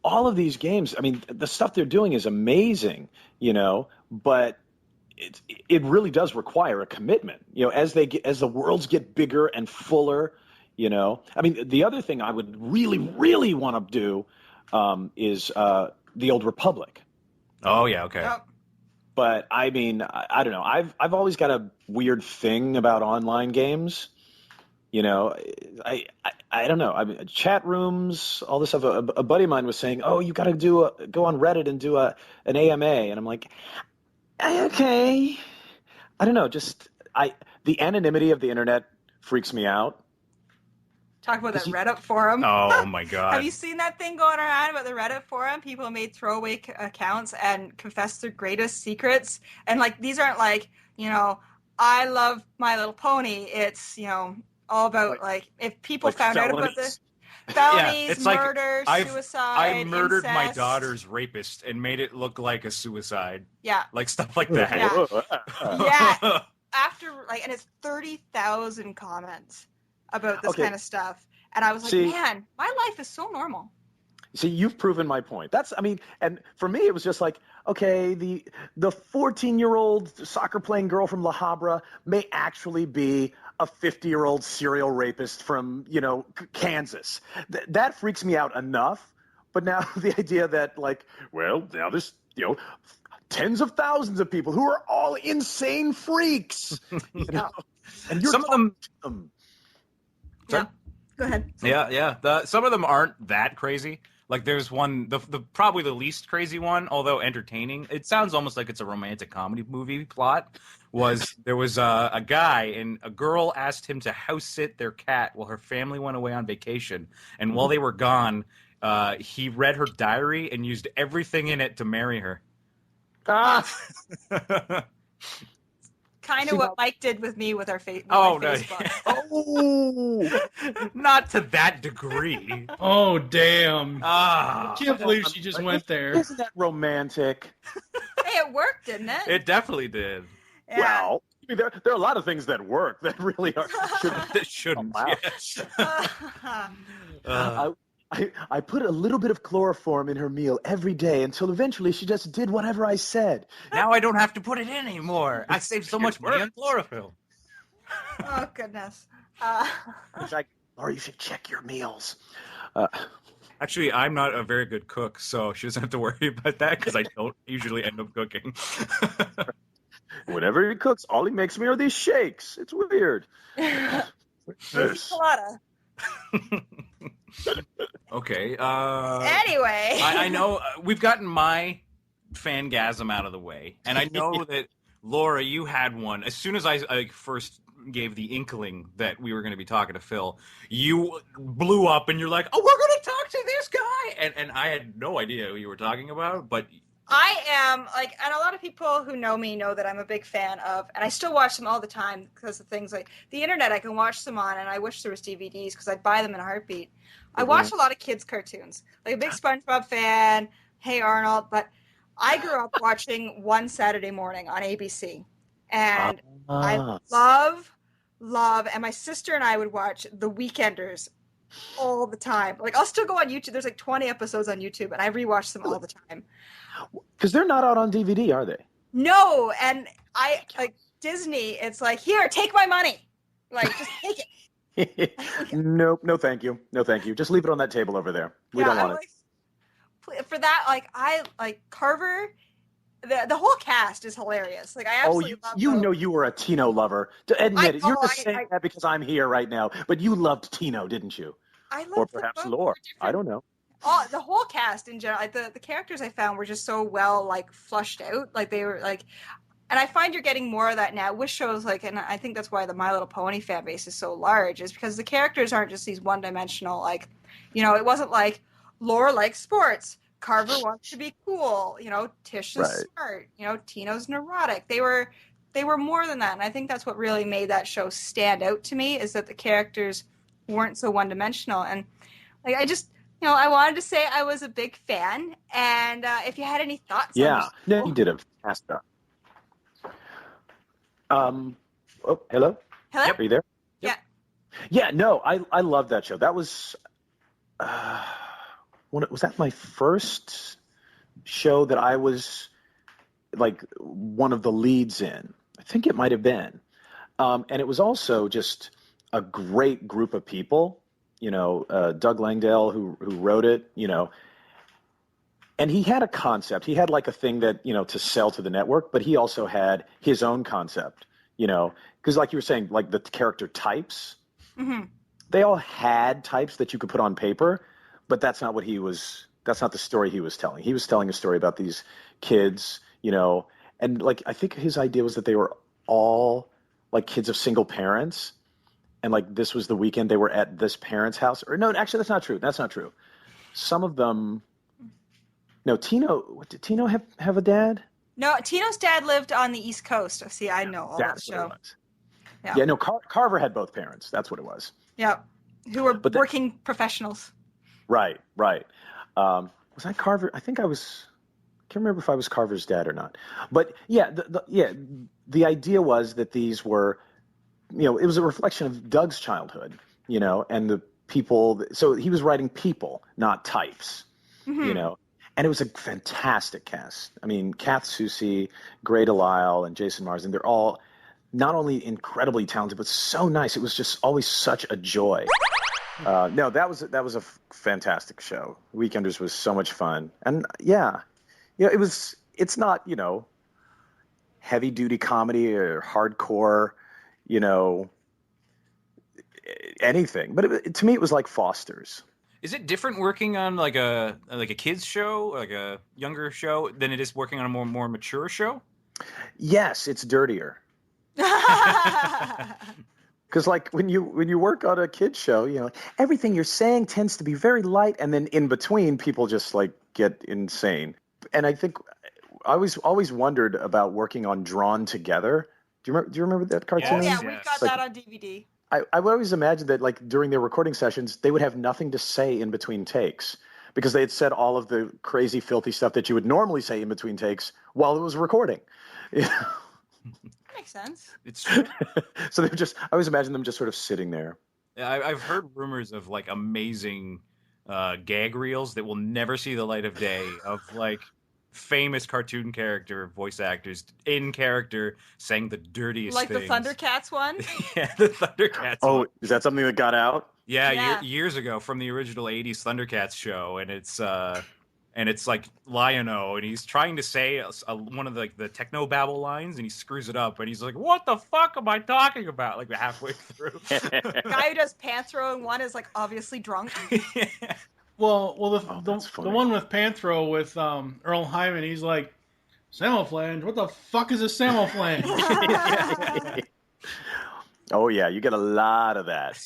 all of these games, the stuff they're doing is amazing, but it really does require a commitment, as the worlds get bigger and fuller, the other thing I would really, really want to do is the Old Republic. Oh, yeah, okay. Yep. But I don't know. I've always got a weird thing about online games. I don't know. Chat rooms, all this stuff. A buddy of mine was saying, "Oh, you got to go on Reddit and do an AMA," and I'm like, okay. I don't know. Just the anonymity of the internet freaks me out. Talk about that Reddit forum. Oh my god! Have you seen that thing going around about the Reddit forum? People made throwaway accounts and confessed their greatest secrets. And like these aren't like, I love My Little Pony. It's all about like if people found out about the felonies, it's murder, suicide. I murdered incest. my daughter's rapist and made it look like a suicide. Yeah, like stuff like that. Yeah. After and it's 30,000 comments about this kind of stuff. And I was like, man, my life is so normal. See, you've proven my point. And for me, it was just like, okay, the 14-year-old soccer-playing girl from La Habra may actually be a 50-year-old serial rapist from, Kansas. That freaks me out enough. But now the idea that, now there's, tens of thousands of people who are all insane freaks. And you're some of them. Yeah. Go ahead. Yeah. Some of them aren't that crazy. Like there's one, the probably the least crazy one, although entertaining. It sounds almost like it's a romantic comedy movie plot. There was a guy and a girl asked him to house sit their cat while her family went away on vacation, and while they were gone, he read her diary and used everything in it to marry her. Kind of what Mike did with me with our Facebook. Not to that degree. Oh, damn. I can't believe she just went there. Isn't that romantic? Hey, it worked, didn't it? It definitely did. Yeah. Well, there are a lot of things that work that really shouldn't. Yes. I put a little bit of chloroform in her meal every day until eventually she just did whatever I said. Now I don't have to put it in anymore. I saved so much money on chlorophyll. Oh, goodness. It's like, or you should check your meals. Actually, I'm not a very good cook, so she doesn't have to worry about that because I don't usually end up cooking. Whenever he cooks, all he makes me are these shakes. It's weird. Colada. Okay. Anyway. I know we've gotten my fangasm out of the way, and I know that, Laura, you had one. As soon as I first gave the inkling that we were going to be talking to Phil, you blew up, and you're like, oh, we're going to talk to this guy! And I had no idea who you were talking about, but... I am, and a lot of people who know me know that I'm a big fan of, and I still watch them all the time because of things like the internet I can watch them on, and I wish there was DVDs because I'd buy them in a heartbeat. I watch a lot of kids' cartoons, like a big SpongeBob fan, Hey Arnold, but I grew up watching One Saturday Morning on ABC, and I love, and my sister and I would watch The Weekenders all the time. I'll still go on YouTube. There's 20 episodes on YouTube, and I rewatch them all the time. Because they're not out on DVD, are they? No, and I Disney. It's like, here, take my money. Just take it. Nope, no thank you. No thank you. Just leave it on that table over there. We don't want it. For that, I like Carver. The whole cast is hilarious. I absolutely love you were a Tino lover. To admit it, you're just saying that because I'm here right now. But you loved Tino, didn't you? I loved, or perhaps Lore. I don't know. The whole cast in general, the characters I found were just so well flushed out. They were and I find you're getting more of that now with shows and I think that's why the My Little Pony fan base is so large, is because the characters aren't just these one-dimensional. It wasn't like Laura likes sports, Carver wants to be cool, Tish is smart, Tino's neurotic. They were more than that, and I think that's what really made that show stand out to me, is that the characters weren't so one-dimensional. And I just. I wanted to say I was a big fan, and if you had any thoughts on this. You did a fantastic job. Hello? Hello? Are you there? Yeah. Yeah, no, I love that show. That was, was that my first show that I was, one of the leads in? I think it might have been. And it was also just a great group of people. Doug Langdale, who wrote it, and he had a concept. He had a thing that, to sell to the network, but he also had his own concept, because like you were saying, the character types, they all had types that you could put on paper, but that's not the story he was telling. He was telling a story about these kids, and I think his idea was that they were all kids of single parents. and like this was the weekend they were at this parent's house. Or no, actually, that's not true. That's not true. Some of them. No, Tino. Did Tino have a dad? No, Tino's dad lived on the East Coast. See, I know all That's that show. what it was. Yeah, no, Carver had both parents. That's what it was. Yeah, who were working professionals. Right. Was I Carver? I think I was. I can't remember if I was Carver's dad or not. But yeah, the idea was that these were, it was a reflection of Doug's childhood, and the people. So he was writing people, not types, And it was a fantastic cast. I mean, Kath Soucie, Grey DeLisle, and Jason Marsden, they're all not only incredibly talented, but so nice. It was just always such a joy. No, that was a fantastic show. Weekenders was so much fun. And it's not, heavy duty comedy or hardcore, anything. But to me, it was like Foster's. Is it different working on like a kids show, like a younger show, than it is working on a more mature show? Yes, it's dirtier. Because like when you work on a kids show, everything you're saying tends to be very light, and then in between people just like get insane. And I think I always wondered about working on Drawn Together. Do you remember that cartoon? Oh, yeah, we got that on DVD. I always imagined that like during their recording sessions, they would have nothing to say in between takes because they had said all of the crazy, filthy stuff that you would normally say in between takes while it was recording. Makes sense. It's true. So I always imagine them just sort of sitting there. Yeah, I've heard rumors of like amazing gag reels that will never see the light of day of like famous cartoon character voice actors in character saying the dirtiest like things. The Thundercats one? Yeah, the Thundercats one. Is that something that got out? Yeah. Years ago from the original 80s Thundercats show, and it's like Lion-O, and he's trying to say one of the techno-babble lines, and he screws it up, and he's like, what the fuck am I talking about? Like halfway through. The guy who does Panthro in one is like obviously drunk. Yeah. Well, the one with Panthro with Earl Hyman, he's like, Samoflange? What the fuck is a Samoflange? Oh yeah, you get a lot of that.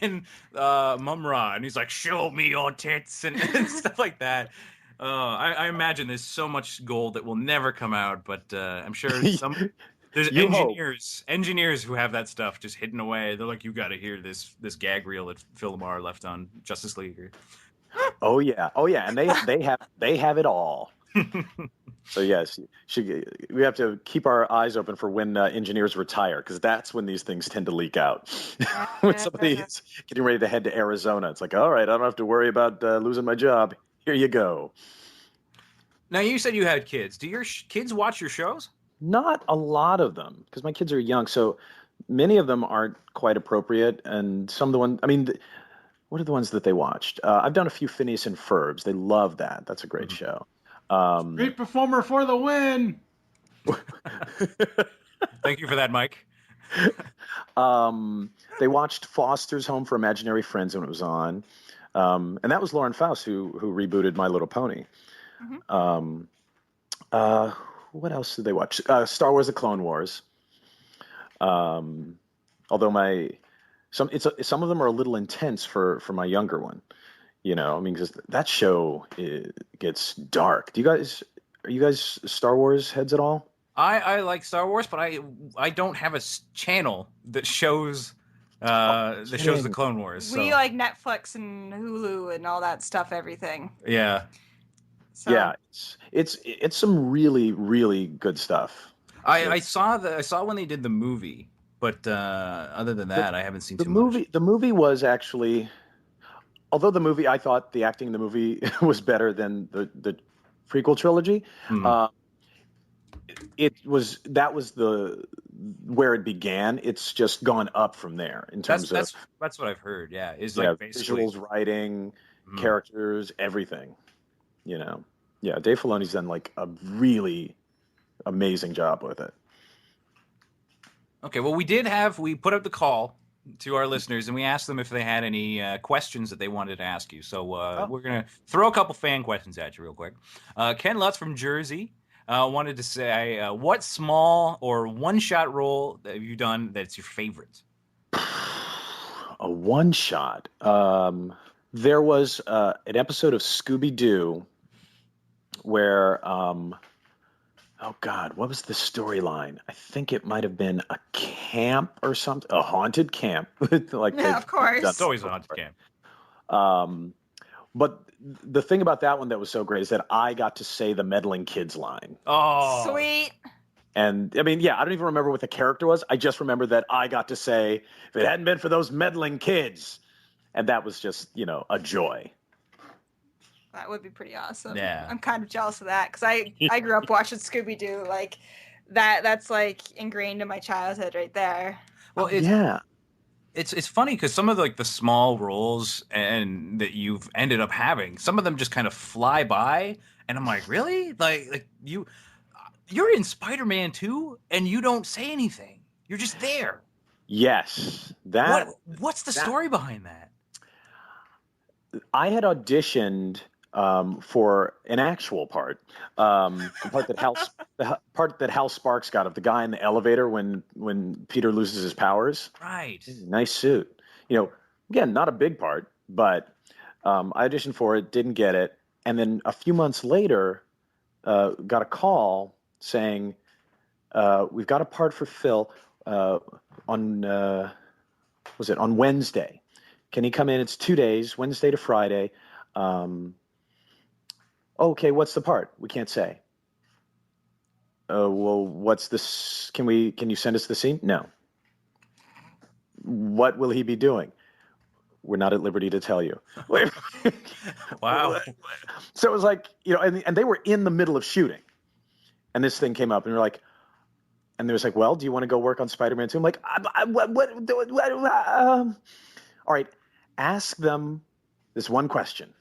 And Mumra, and he's like, show me your tits, and stuff like that. I imagine there's so much gold that will never come out, but I'm sure there's engineers who have that stuff just hidden away. They're like, you got to hear this gag reel that Phil LaMarr left on Justice League. Oh yeah, and they have it all. So yes, we have to keep our eyes open for when engineers retire, because that's when these things tend to leak out. When somebody is getting ready to head to Arizona, it's like, all right, I don't have to worry about losing my job. Here you go. Now, you said you had kids. Do your kids watch your shows? Not a lot of them, because my kids are young, so many of them aren't quite appropriate, and some of the ones, I mean, what are the ones that they watched? I've done a few Phineas and Ferbs. They love that. That's a great show. Great performer for the win. Thank you for that, Mike. They watched Foster's Home for Imaginary Friends when it was on. And that was Lauren Faust who rebooted My Little Pony. Mm-hmm. What else did they watch? Star Wars: The Clone Wars. Although some of them are a little intense for my younger one. I mean, because that show gets dark. Are you guys Star Wars heads at all? I like Star Wars, but I don't have a channel that shows the Clone Wars. So. We like Netflix and Hulu and all that stuff, everything. Yeah. So. Yeah, it's some really, really good stuff. I saw when they did the movie, but other than that, I haven't seen too much. The movie was actually, although I thought the acting in the movie was better than the prequel trilogy. Mm-hmm. That was where it began. It's just gone up from there in terms of that's what I've heard. Yeah, basically visuals, writing, characters, everything. Yeah, Dave Filoni's done like a really amazing job with it. Okay, well, we put up the call to our listeners, and we asked them if they had any questions that they wanted to ask you. So we're going to throw a couple fan questions at you real quick. Ken Lutz from Jersey wanted to say, what small or one-shot role have you done that's your favorite? A one shot. There was an episode of Scooby-Doo where, oh God, what was the storyline? I think it might have been a camp or something, a haunted camp. Yeah, of course. It's always a haunted camp. But the thing about that one that was so great is that I got to say the meddling kids line. Oh, sweet. And I mean, yeah, I don't even remember what the character was. I just remember that I got to say, if it hadn't been for those meddling kids. And that was just, a joy. That would be pretty awesome. Yeah. I'm kind of jealous of that because I grew up watching Scooby-Doo. Like, that's like ingrained in my childhood right there. Well, it's funny because some of the small roles and that you've ended up having, some of them just kind of fly by, and I'm like, really? Like you're in Spider-Man 2 and you don't say anything. You're just there. Yes. What's the story behind that? I had auditioned for an actual part, the part that Hal Sparks got of the guy in the elevator when Peter loses his powers. Right. Nice suit. Again, not a big part, but I auditioned for it, didn't get it, and then a few months later, got a call saying, "We've got a part for Phil on Wednesday. Can he come in? It's 2 days, Wednesday to Friday. Okay, what's the part? We can't say. Well, what's this? Can you send us the scene? No. What will he be doing? We're not at liberty to tell you. Wow. So it was like, and they were in the middle of shooting. And this thing came up and they was like, well, do you want to go work on Spider-Man 2? I'm like, all right, ask them this one question.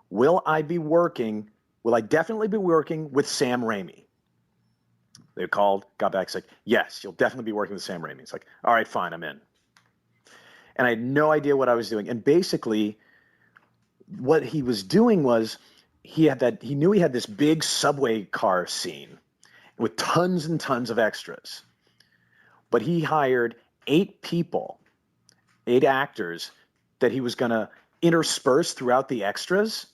Will I definitely be working with Sam Raimi? They called, got back, said, yes, you'll definitely be working with Sam Raimi. It's like, all right, fine, I'm in. And I had no idea what I was doing. And basically, what he was doing was he knew he had this big subway car scene with tons and tons of extras. But he hired 8 actors that he was going to intersperse throughout the extras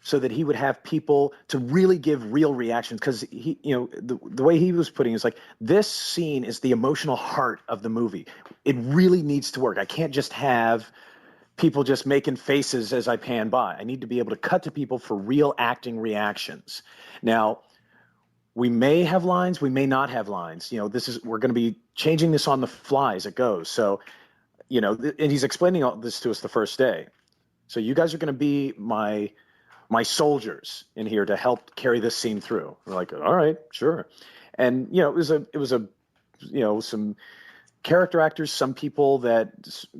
so that he would have people to really give real reactions. Because the way he was putting it is like, this scene is the emotional heart of the movie. It really needs to work. I can't just have people just making faces as I pan by. I need to be able to cut to people for real acting reactions. Now, we may have lines, we may not have lines. We're going to be changing this on the fly as it goes. So, and he's explaining all this to us the first day. So you guys are going to be my soldiers in here to help carry this scene through. We're like, all right, sure. And it was some character actors, some people that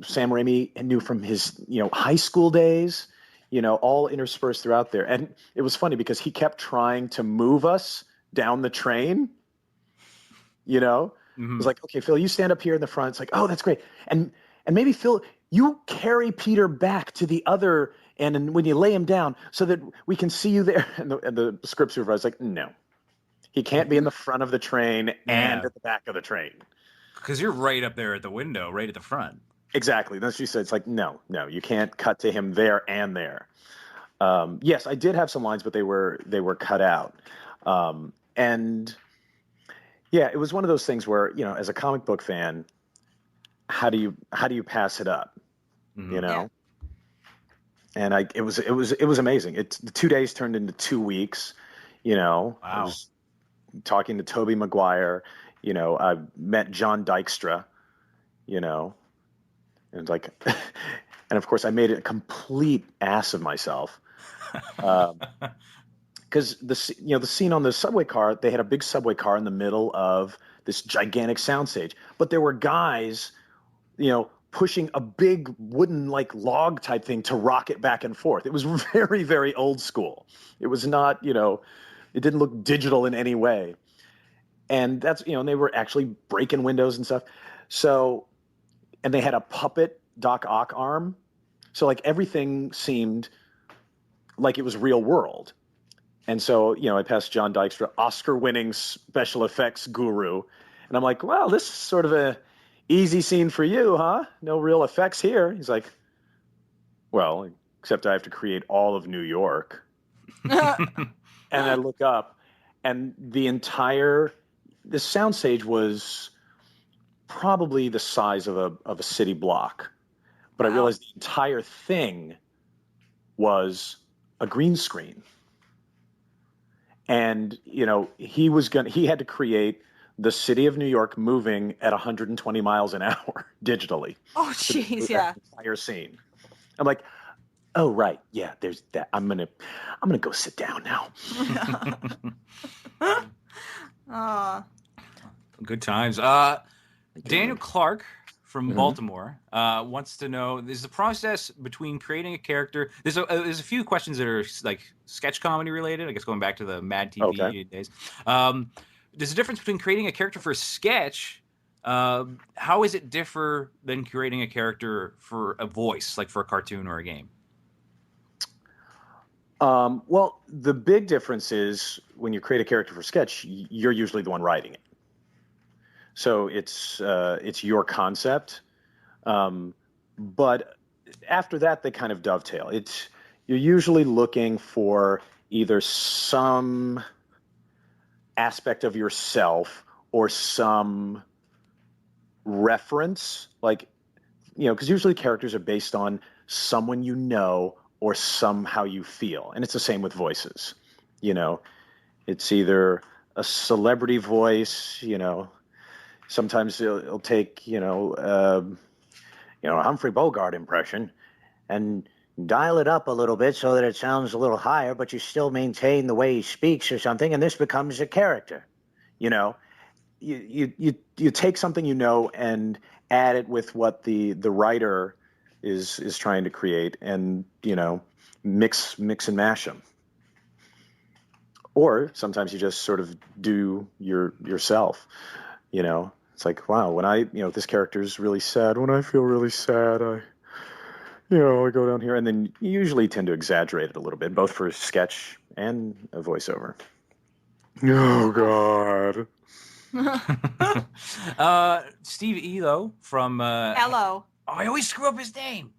Sam Raimi knew from his high school days, all interspersed throughout there. And it was funny because he kept trying to move us down the train. It was like, okay, Phil, you stand up here in the front. It's like, oh, that's great. And maybe Phil, you carry Peter back to the other end, and when you lay him down so that we can see you there. And the script supervisor's like, no, he can't be in the front of the train and at the back of the train. Because you're right up there at the window, right at the front. Exactly. Then she said, it's like, no, you can't cut to him there and there. Yes, I did have some lines, but they were cut out. And yeah, it was one of those things where, as a comic book fan, how do you pass it up? Mm-hmm. And it was amazing. The 2 days turned into 2 weeks. Wow. I was talking to Tobey Maguire. I met John Dykstra. And like, and of course I made a complete ass of myself. Because the scene on the subway car, they had a big subway car in the middle of this gigantic soundstage, but there were guys, pushing a big wooden log type thing to rock it back and forth. It was very, very old school. It was not, it didn't look digital in any way. And that's, and they were actually breaking windows and stuff. So, and they had a puppet Doc Ock arm. So everything seemed like it was real world. And so, I passed John Dykstra, Oscar-winning special effects guru. And I'm like, well, this is sort of a easy scene for you, huh? No real effects here. He's like, well, except I have to create all of New York. And I look up, and the soundstage was probably the size of a city block. But I realized the entire thing was a green screen. And, he had to create the city of New York moving at 120 miles an hour digitally. Oh, jeez, yeah. Entire scene. I'm like, oh, right. Yeah, there's that. I'm going to go sit down now. Good times. Daniel Clark from Baltimore wants to know: is the process between creating a character? There's a few questions that are like sketch comedy related. I guess going back to the Mad TV days. There's a difference between creating a character for a sketch. How is it differ than creating a character for a voice, like for a cartoon or a game? Well, the big difference is when you create a character for sketch, you're usually the one writing it. So it's your concept, but after that they kind of dovetail. You're usually looking for either some aspect of yourself or some reference, like because usually characters are based on someone or somehow you feel, and it's the same with voices. It's either a celebrity voice, Sometimes it'll take, a Humphrey Bogart impression and dial it up a little bit so that it sounds a little higher, but you still maintain the way he speaks or something, and this becomes a character. You take something and add it with what the writer is trying to create, and mix and mash them. Or sometimes you just sort of do yourself. It's like, wow, when this character is really sad. When I feel really sad, I go down here, and then you usually tend to exaggerate it a little bit, both for sketch and a voiceover. Oh God. Steve Elo from Hello. Oh, I always screw up his name.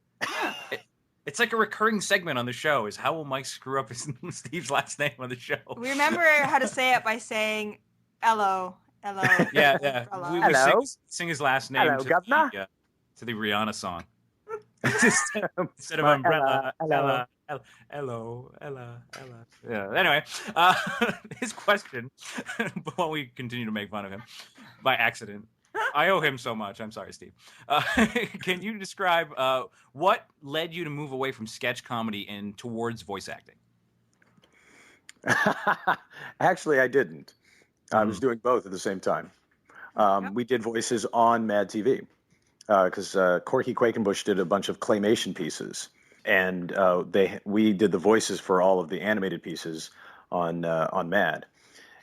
It's like a recurring segment on the show. Is how will Mike screw up Steve's last name on the show? We remember how to say it by saying "hello." Hello. Yeah. Hello. We sing his last name to the Rihanna song. Instead of umbrella. Hello. Yeah. Anyway, his question, while we continue to make fun of him by accident. I owe him so much. I'm sorry, Steve. Can you describe what led you to move away from sketch comedy and towards voice acting? Actually, I didn't. I was doing both at the same time. We did voices on Mad TV because Corky Quakenbush did a bunch of claymation pieces, and we did the voices for all of the animated pieces on Mad,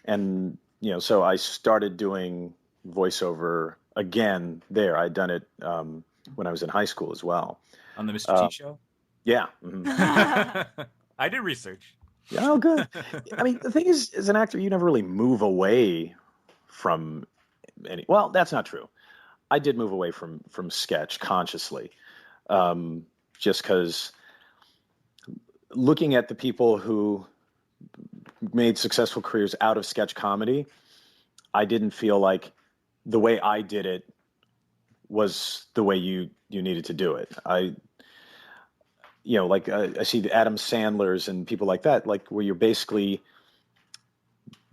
and so I started doing voiceover again there. I'd done it when I was in high school as well. On the Mr. T show? Yeah. Mm-hmm. I did research. Yeah, oh, good. I mean, the thing is, as an actor, you never really move away from any. Well, that's not true. I did move away from sketch consciously, just because looking at the people who made successful careers out of sketch comedy, I didn't feel like the way I did it was the way you needed to do it. I see the Adam Sandlers and people like that, like where you're basically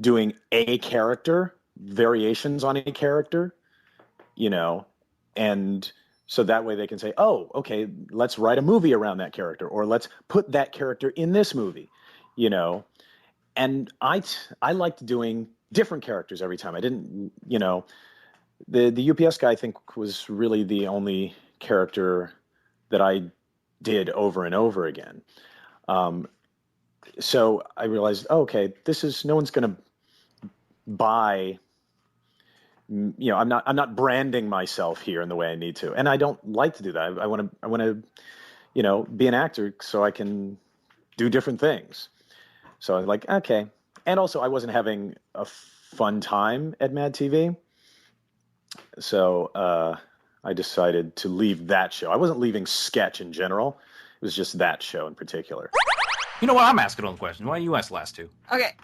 doing a character, variations on a character, and so that way they can say, oh, okay, let's write a movie around that character, or let's put that character in this movie, and I liked doing different characters every time. I didn't, the UPS guy, I think, was really the only character that I did over and over again. So I realized, okay, no one's going to buy, I'm not branding myself here in the way I need to. And I don't like to do that. I want to, be an actor so I can do different things. So I was like, okay. And also I wasn't having a fun time at Mad TV. So, I decided to leave that show. I wasn't leaving sketch in general. It was just that show in particular. You know what? I'm asking all the questions. Why don't you ask the last two? Okay.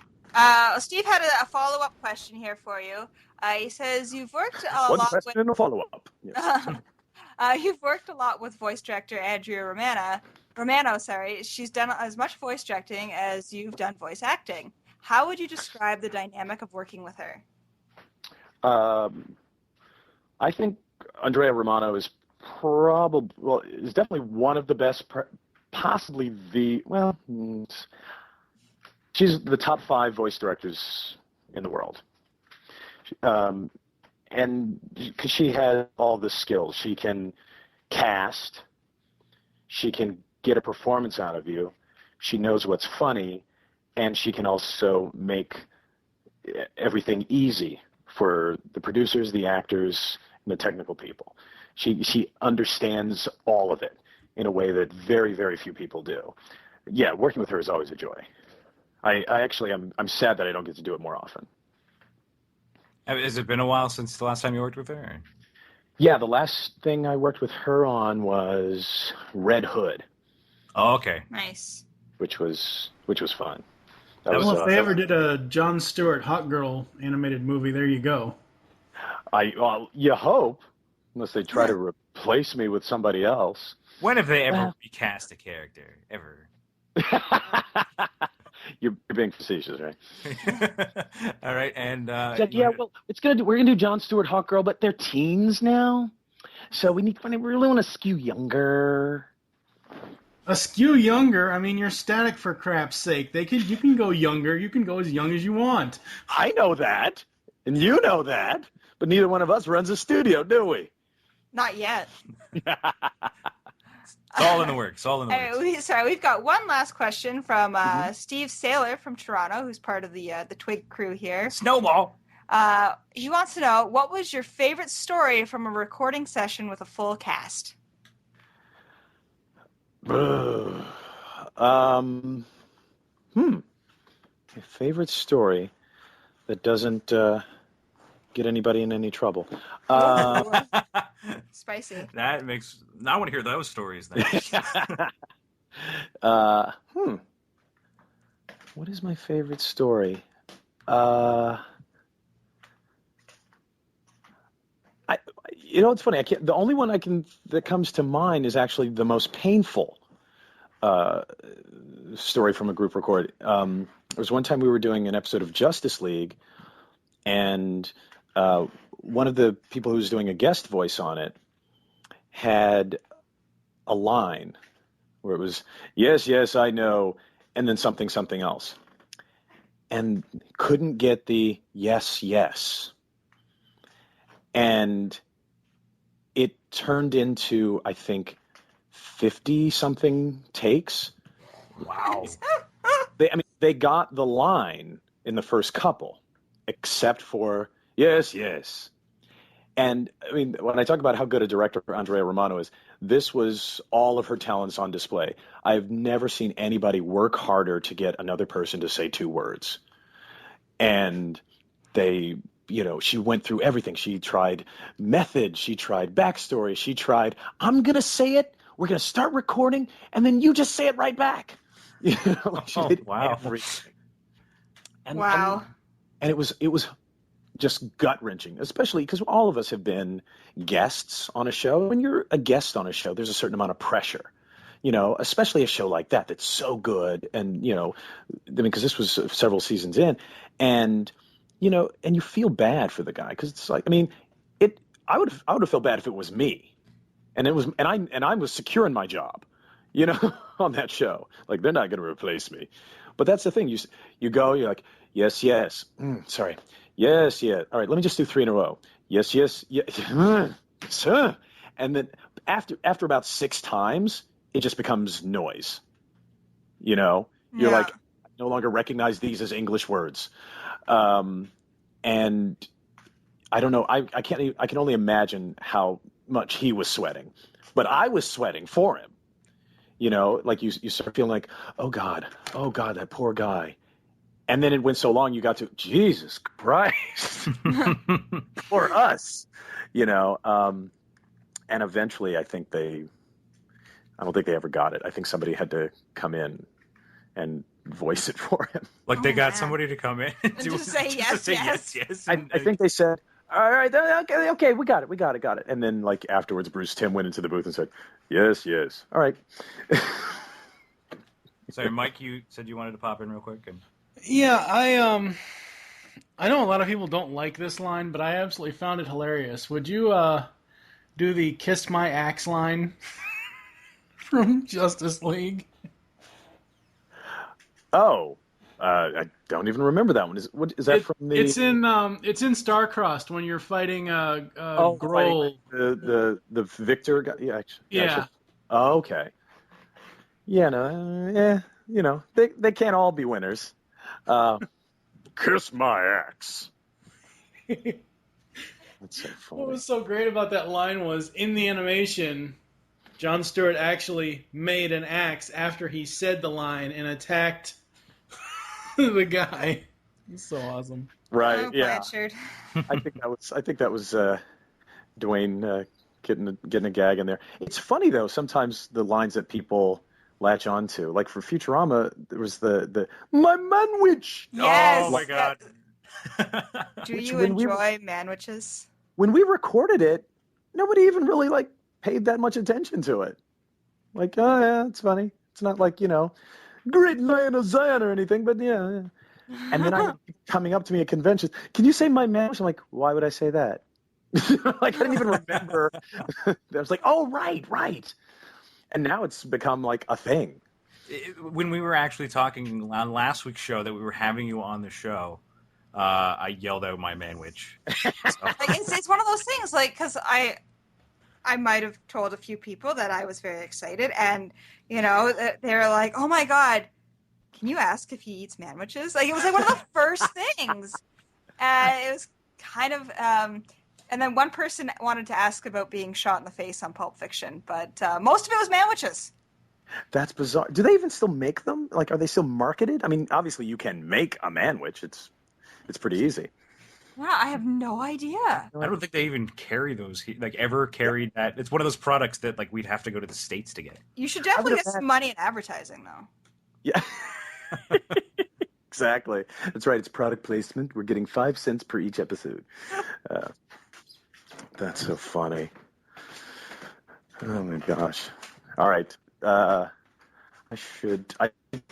Steve had a follow-up question here for you. He says you've worked a One lot question and a follow-up. Yes. You've worked a lot with voice director Andrea Romano. She's done as much voice directing as you've done voice acting. How would you describe the dynamic of working with her? I think Andrea Romano is is definitely one of the best, possibly she's the top 5 voice directors in the world. And because she has all the skills, she can cast, she can get a performance out of you, she knows what's funny, and she can also make everything easy for the producers, the actors, and the technical people. She understands all of it in a way that very, very few people do. Yeah, working with her is always a joy. I'm sad that I don't get to do it more often. Has it been a while since the last time you worked with her? Or? Yeah, the last thing I worked with her on was Red Hood. Oh, okay. Nice. Which was fun. If they ever did a Jon Stewart Hot Girl animated movie, there you go. You hope, unless they try to replace me with somebody else. When have they ever recast a character? Ever? You're being facetious, right? All right, and we're gonna do Jon Stewart Hot Girl, but they're teens now, so we really want to skew younger. A skew younger? I mean, you're Static for crap's sake. You can go younger. You can go as young as you want. I know that, and you know that, but neither one of us runs a studio, do we? Not yet. It's all in the works. We've got one last question from Steve Saylor from Toronto, who's part of the Twig crew here. Snowball. He wants to know, what was your favorite story from a recording session with a full cast? My favorite story that doesn't get anybody in any trouble. Spicy. That makes. I want to hear those stories then. What is my favorite story? It's funny. The only one that comes to mind is actually the most painful story from a group record. There was one time we were doing an episode of Justice League, and one of the people who was doing a guest voice on it had a line where it was, yes, I know, and then something else. And couldn't get the yes. And it turned into, I think, 50-something takes. Wow. They got the line in the first couple, except for yes. And I mean, when I talk about how good a director Andrea Romano is, this was all of her talents on display. I've never seen anybody work harder to get another person to say 2 words. And she went through everything. She tried method. She tried backstory. She tried, I'm going to say it. We're going to start recording. And then you just say it right back. She did everything. Wow. And it was just gut-wrenching, especially because all of us have been guests on a show. When you're a guest on a show, there's a certain amount of pressure, especially a show like that's so good. And, because this was several seasons in, and, and you feel bad for the guy because it's like, I would have felt bad if it was me, and I was secure in my job, on that show. Like, they're not going to replace me. But that's the thing. You go, you're like, yes. Sorry. Yes. All right, let me just do 3 in a row. Yes. And then after about 6 times, it just becomes noise. You're like, I no longer recognize these as English words. And I don't know. I can only imagine how much he was sweating, but I was sweating for him. Like you start feeling like, oh God, that poor guy. And then it went so long, you got to, Jesus Christ, for us, And eventually, I don't think they ever got it. I think somebody had to come in and voice it for him. Like they got somebody to come in and just say yes. I think they said, all right, okay, we got it. And then like afterwards, Bruce Timm went into the booth and said, yes, all right. Sorry, Mike, you said you wanted to pop in real quick. Yeah, I know a lot of people don't like this line, but I absolutely found it hilarious. Would you do the "Kiss My Axe" line from Justice League? Oh, I don't even remember that one. Is that from the? It's in Starcrossed when you're fighting Grohl. The Victor guy. Yeah. Yeah. Oh, okay. Yeah. No. They can't all be winners. Kiss my axe. That's so funny. What was so great about that line was in the animation, Jon Stewart actually made an axe after he said the line and attacked the guy. It's so awesome. Right? Oh, yeah. Blanchard. I think that was Dwayne getting a gag in there. It's funny though. Sometimes the lines that people latch onto, like for Futurama, there was the my manwich. Yes. Oh my God. Do you enjoy manwiches? When we recorded it, nobody even really like paid that much attention to it. Like, oh yeah, it's funny. It's not like Great Lion of Zion or anything, but yeah. And then I coming up to me at conventions, can you say my manwich? I'm like, why would I say that? Like I didn't even remember. I was like, oh right. And now it's become like a thing. When we were actually talking on last week's show that we were having you on the show, I yelled out my manwich. So. Like, it's one of those things, like, because I might have told a few people that I was very excited, and, they were like, oh my God, can you ask if he eats manwiches? Like, it was like one of the first things. It was kind of, and then one person wanted to ask about being shot in the face on Pulp Fiction, but most of it was manwiches. That's bizarre. Do they even still make them? Like, are they still marketed? I mean, obviously you can make a manwich. It's pretty easy. Yeah, I have no idea. I don't think they even carry those. Ever carried that? It's one of those products that we'd have to go to the States to get. You should definitely get some money in advertising, though. Yeah. Exactly. That's right. It's product placement. We're getting 5 cents per each episode. That's so funny. Oh my gosh. All right. I should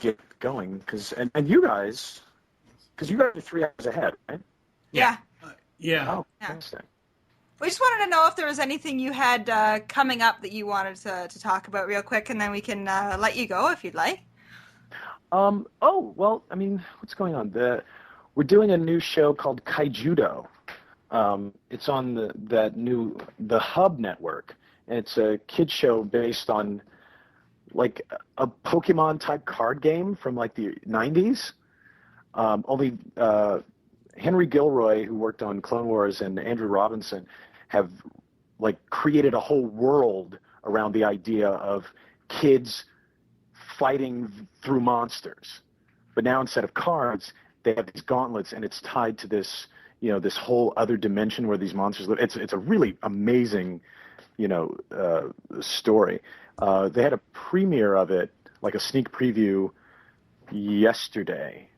get going because you guys are 3 hours ahead, right? Yeah. Yeah. Oh, interesting. We just wanted to know if there was anything you had coming up that you wanted to talk about real quick, and then we can let you go if you'd like. Oh, well, I mean, what's going on? We're doing a new show called Kaijudo. It's on the Hub network, and it's a kid show based on like a Pokemon type card game from like the 90s. Only Henry Gilroy, who worked on Clone Wars, and Andrew Robinson have like created a whole world around the idea of kids fighting through monsters. But now instead of cards, they have these gauntlets, and it's tied to this, this whole other dimension where these monsters live. It's a really amazing, story. They had a premiere of it, like a sneak preview, yesterday.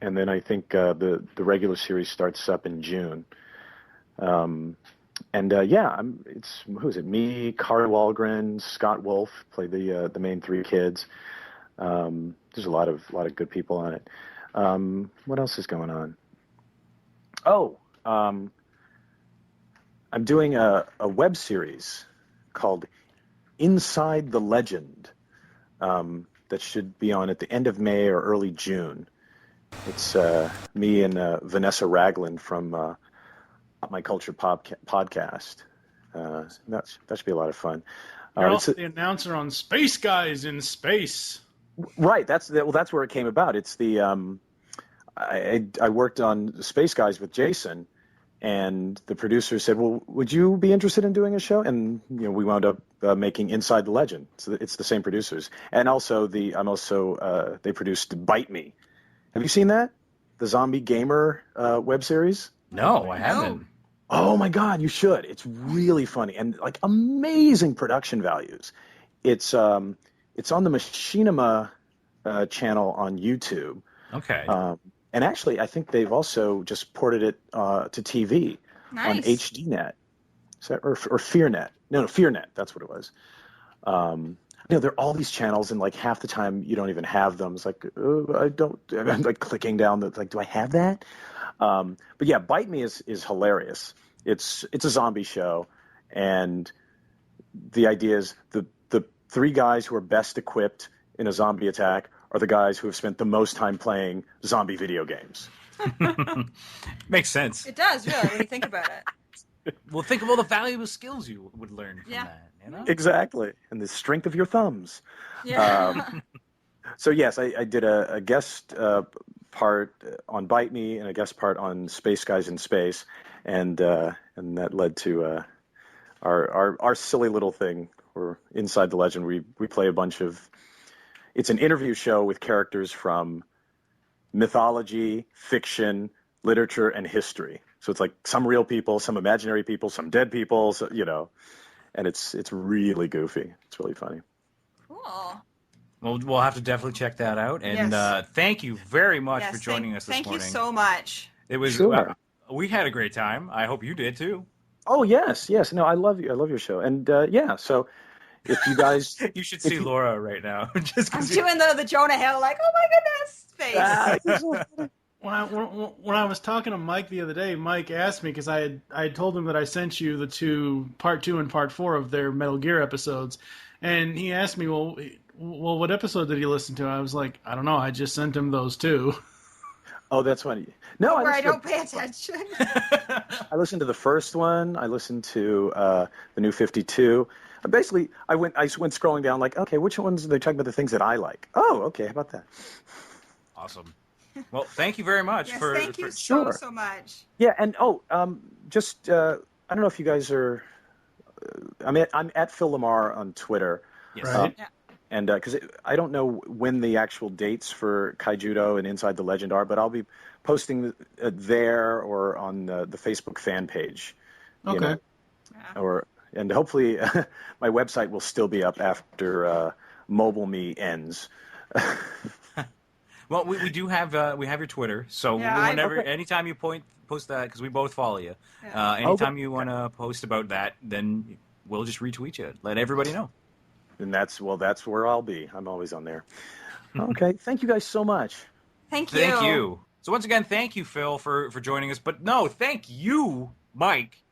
And then I think the regular series starts up in June. Who is it? Me, Kari Wahlgren, Scott Wolf play the main 3 kids. There's a lot of good people on it. What else is going on? Oh, I'm doing a web series called Inside the Legend that should be on at the end of May or early June. It's me and Vanessa Ragland from My Culture podcast. That should be a lot of fun. You're also the announcer on Space Guys in Space. Right. That's where it came about. It's the I worked on Space Guys with Jason, and the producer said, "Well, would you be interested in doing a show?" And we wound up making Inside the Legend. So it's the same producers, and also they produced Bite Me. Have you seen that? The zombie gamer web series? No, I haven't. Oh my God, you should. It's really funny and like amazing production values. It's on the Machinima channel on YouTube. Okay. And actually, I think they've also just ported it to TV on HDNet. Is that, or FearNet? No, FearNet. That's what it was. There are all these channels, and like half the time you don't even have them. It's like, I don't. I'm like clicking down the like, do I have that? But yeah, Bite Me is hilarious. It's a zombie show, and the idea is the 3 guys who are best equipped in a zombie attack are the guys who have spent the most time playing zombie video games. Makes sense. It does, really, when you think about it. Well, think of all the valuable skills you would learn from that. You know? Exactly. And the strength of your thumbs. Yeah. So, yes, I did a guest part on Bite Me and a guest part on Space Guys in Space. And that led to our silly little thing. We're Inside the Legend. We play a bunch of... It's an interview show with characters from mythology, fiction, literature, and history. So it's like some real people, some imaginary people, some dead people, so, and it's really goofy. It's really funny. Cool. Well, we'll have to definitely check that out. And thank you very much for joining us this morning. Thank you so much. It was we had a great time. I hope you did too. Oh yes. No, I love you. I love your show. And so if you guys, you should see Laura right now. Just I'm doing the Jonah Hill, like, oh my goodness, face. When I was talking to Mike the other day, Mike asked me, because I had told him that I sent you the part 2 and part 4 of their Metal Gear episodes, and he asked me, well, what episode did he listen to? I was like, I don't know, I just sent him those 2. Oh, that's funny. No, I don't pay attention. I listened to the first one. I listened to the New 52. Basically, I went scrolling down, like, okay, which ones are they talking about the things that I like? Oh, okay, how about that? Awesome. Well, thank you very much thank you so much. Yeah, and just I don't know if you guys are. I'm at Phil LaMarr on Twitter. Yes. Right. And because I don't know when the actual dates for Kaijudo and Inside the Legend are, but I'll be posting there or on the Facebook fan page. Okay. And hopefully my website will still be up after Mobile Me ends. Well, we do have we have your Twitter, so anytime you post that, because we both follow you. Anytime you want to post about that, then we'll just retweet you. Let everybody know. And that's where I'll be. I'm always on there. Okay, thank you guys so much. Thank you. Thank you. So once again, thank you, Phil, for joining us. But no, thank you, Mike,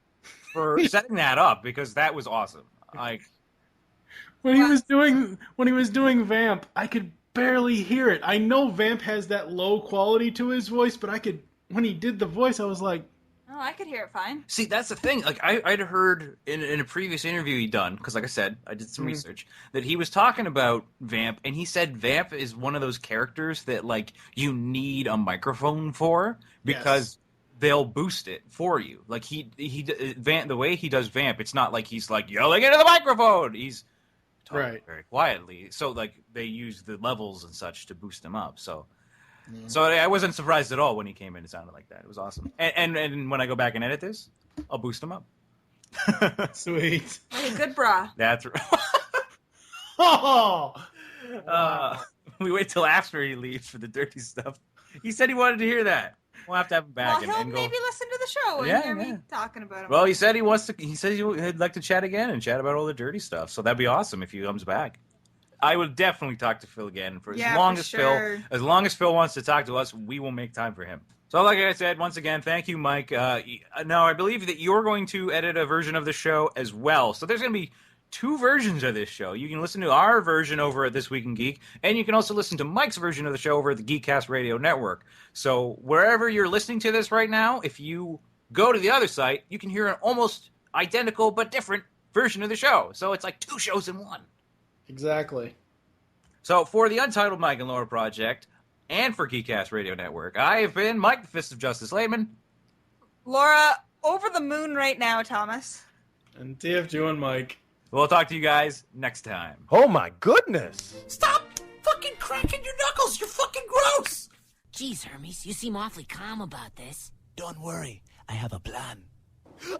for setting that up, because that was awesome. Like when he was doing Vamp, I could barely hear it. I know Vamp has that low quality to his voice, but when he did the voice, I was like, oh, I could hear it fine. See, that's the thing. Like I'd heard in a previous interview he'd done, because like I said, I did some research, that he was talking about Vamp, and he said Vamp is one of those characters that like you need a microphone for, because they'll boost it for you. Like Vamp, the way he does Vamp, it's not like he's like yelling into the microphone. He's talking very quietly. So like they use the levels and such to boost him up. So I wasn't surprised at all when he came in. It sounded like that. It was awesome. And when I go back and edit this, I'll boost him up. Sweet. Hey, good bra. That's right. Oh! Wow. We wait till after he leaves for the dirty stuff. He said he wanted to hear that. We'll have to have him back. Well, he'll maybe listen to the show and hear me talking about him. Well, he said he'd like to chat again and chat about all the dirty stuff. So that'd be awesome if he comes back. I would definitely talk to Phil again as long as Phil wants to talk to us, we will make time for him. So like I said, once again, thank you, Mike. Now, I believe that you're going to edit a version of the show as well. So there's going to be 2 versions of this show. You can listen to our version over at This Week in Geek, and you can also listen to Mike's version of the show over at the Geekcast Radio Network. So wherever you're listening to this right now, if you go to the other site, you can hear an almost identical but different version of the show. So it's like 2 shows in one. Exactly. So for the Untitled Mike and Laura Project, and for Geekcast Radio Network, I have been Mike, the Fist of Justice Layman. Laura, over the moon right now, Thomas. And TFG and Mike. We'll talk to you guys next time. Oh my goodness! Stop fucking cracking your knuckles! You're fucking gross! Jeez, Hermes, you seem awfully calm about this. Don't worry, I have a plan.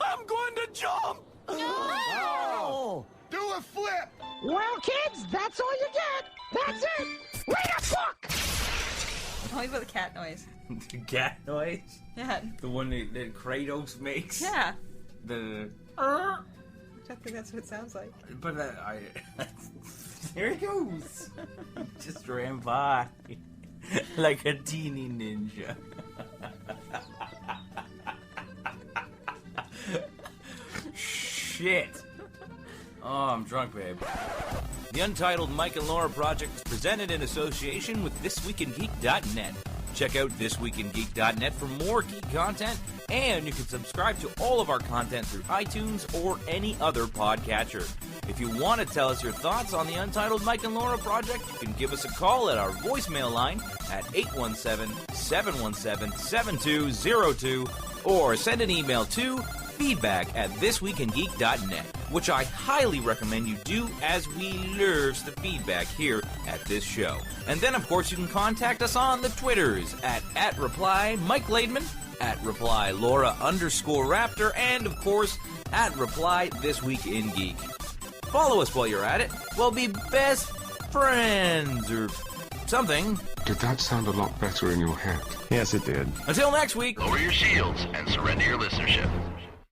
I'm going to jump! No! Do a flip! Well, kids, that's all you get. That's it. Read a book! Only with the cat noise. The cat noise? Yeah. The one that Kratos makes? Yeah. The... I think that's what it sounds like. But there he goes. Just ran by like a teeny ninja. Shit. Oh, I'm drunk, babe. The Untitled Mike and Laura Project is presented in association with ThisWeekInGeek.net. Check out ThisWeekInGeek.net for more geek content, and you can subscribe to all of our content through iTunes or any other podcatcher. If you want to tell us your thoughts on the Untitled Mike and Laura Project, you can give us a call at our voicemail line at 817-717-7202 or send an email to feedback@thisweekingeek.net, which I highly recommend you do, as we love the feedback here at this show. And then, of course, you can contact us on the Twitters at reply Mike Laidman, at reply Laura_Raptor, and, of course, at reply This Week in Geek. Follow us while you're at it. We'll be best friends or something. Did that sound a lot better in your head? Yes, it did. Until next week. Lower your shields and surrender your listenership.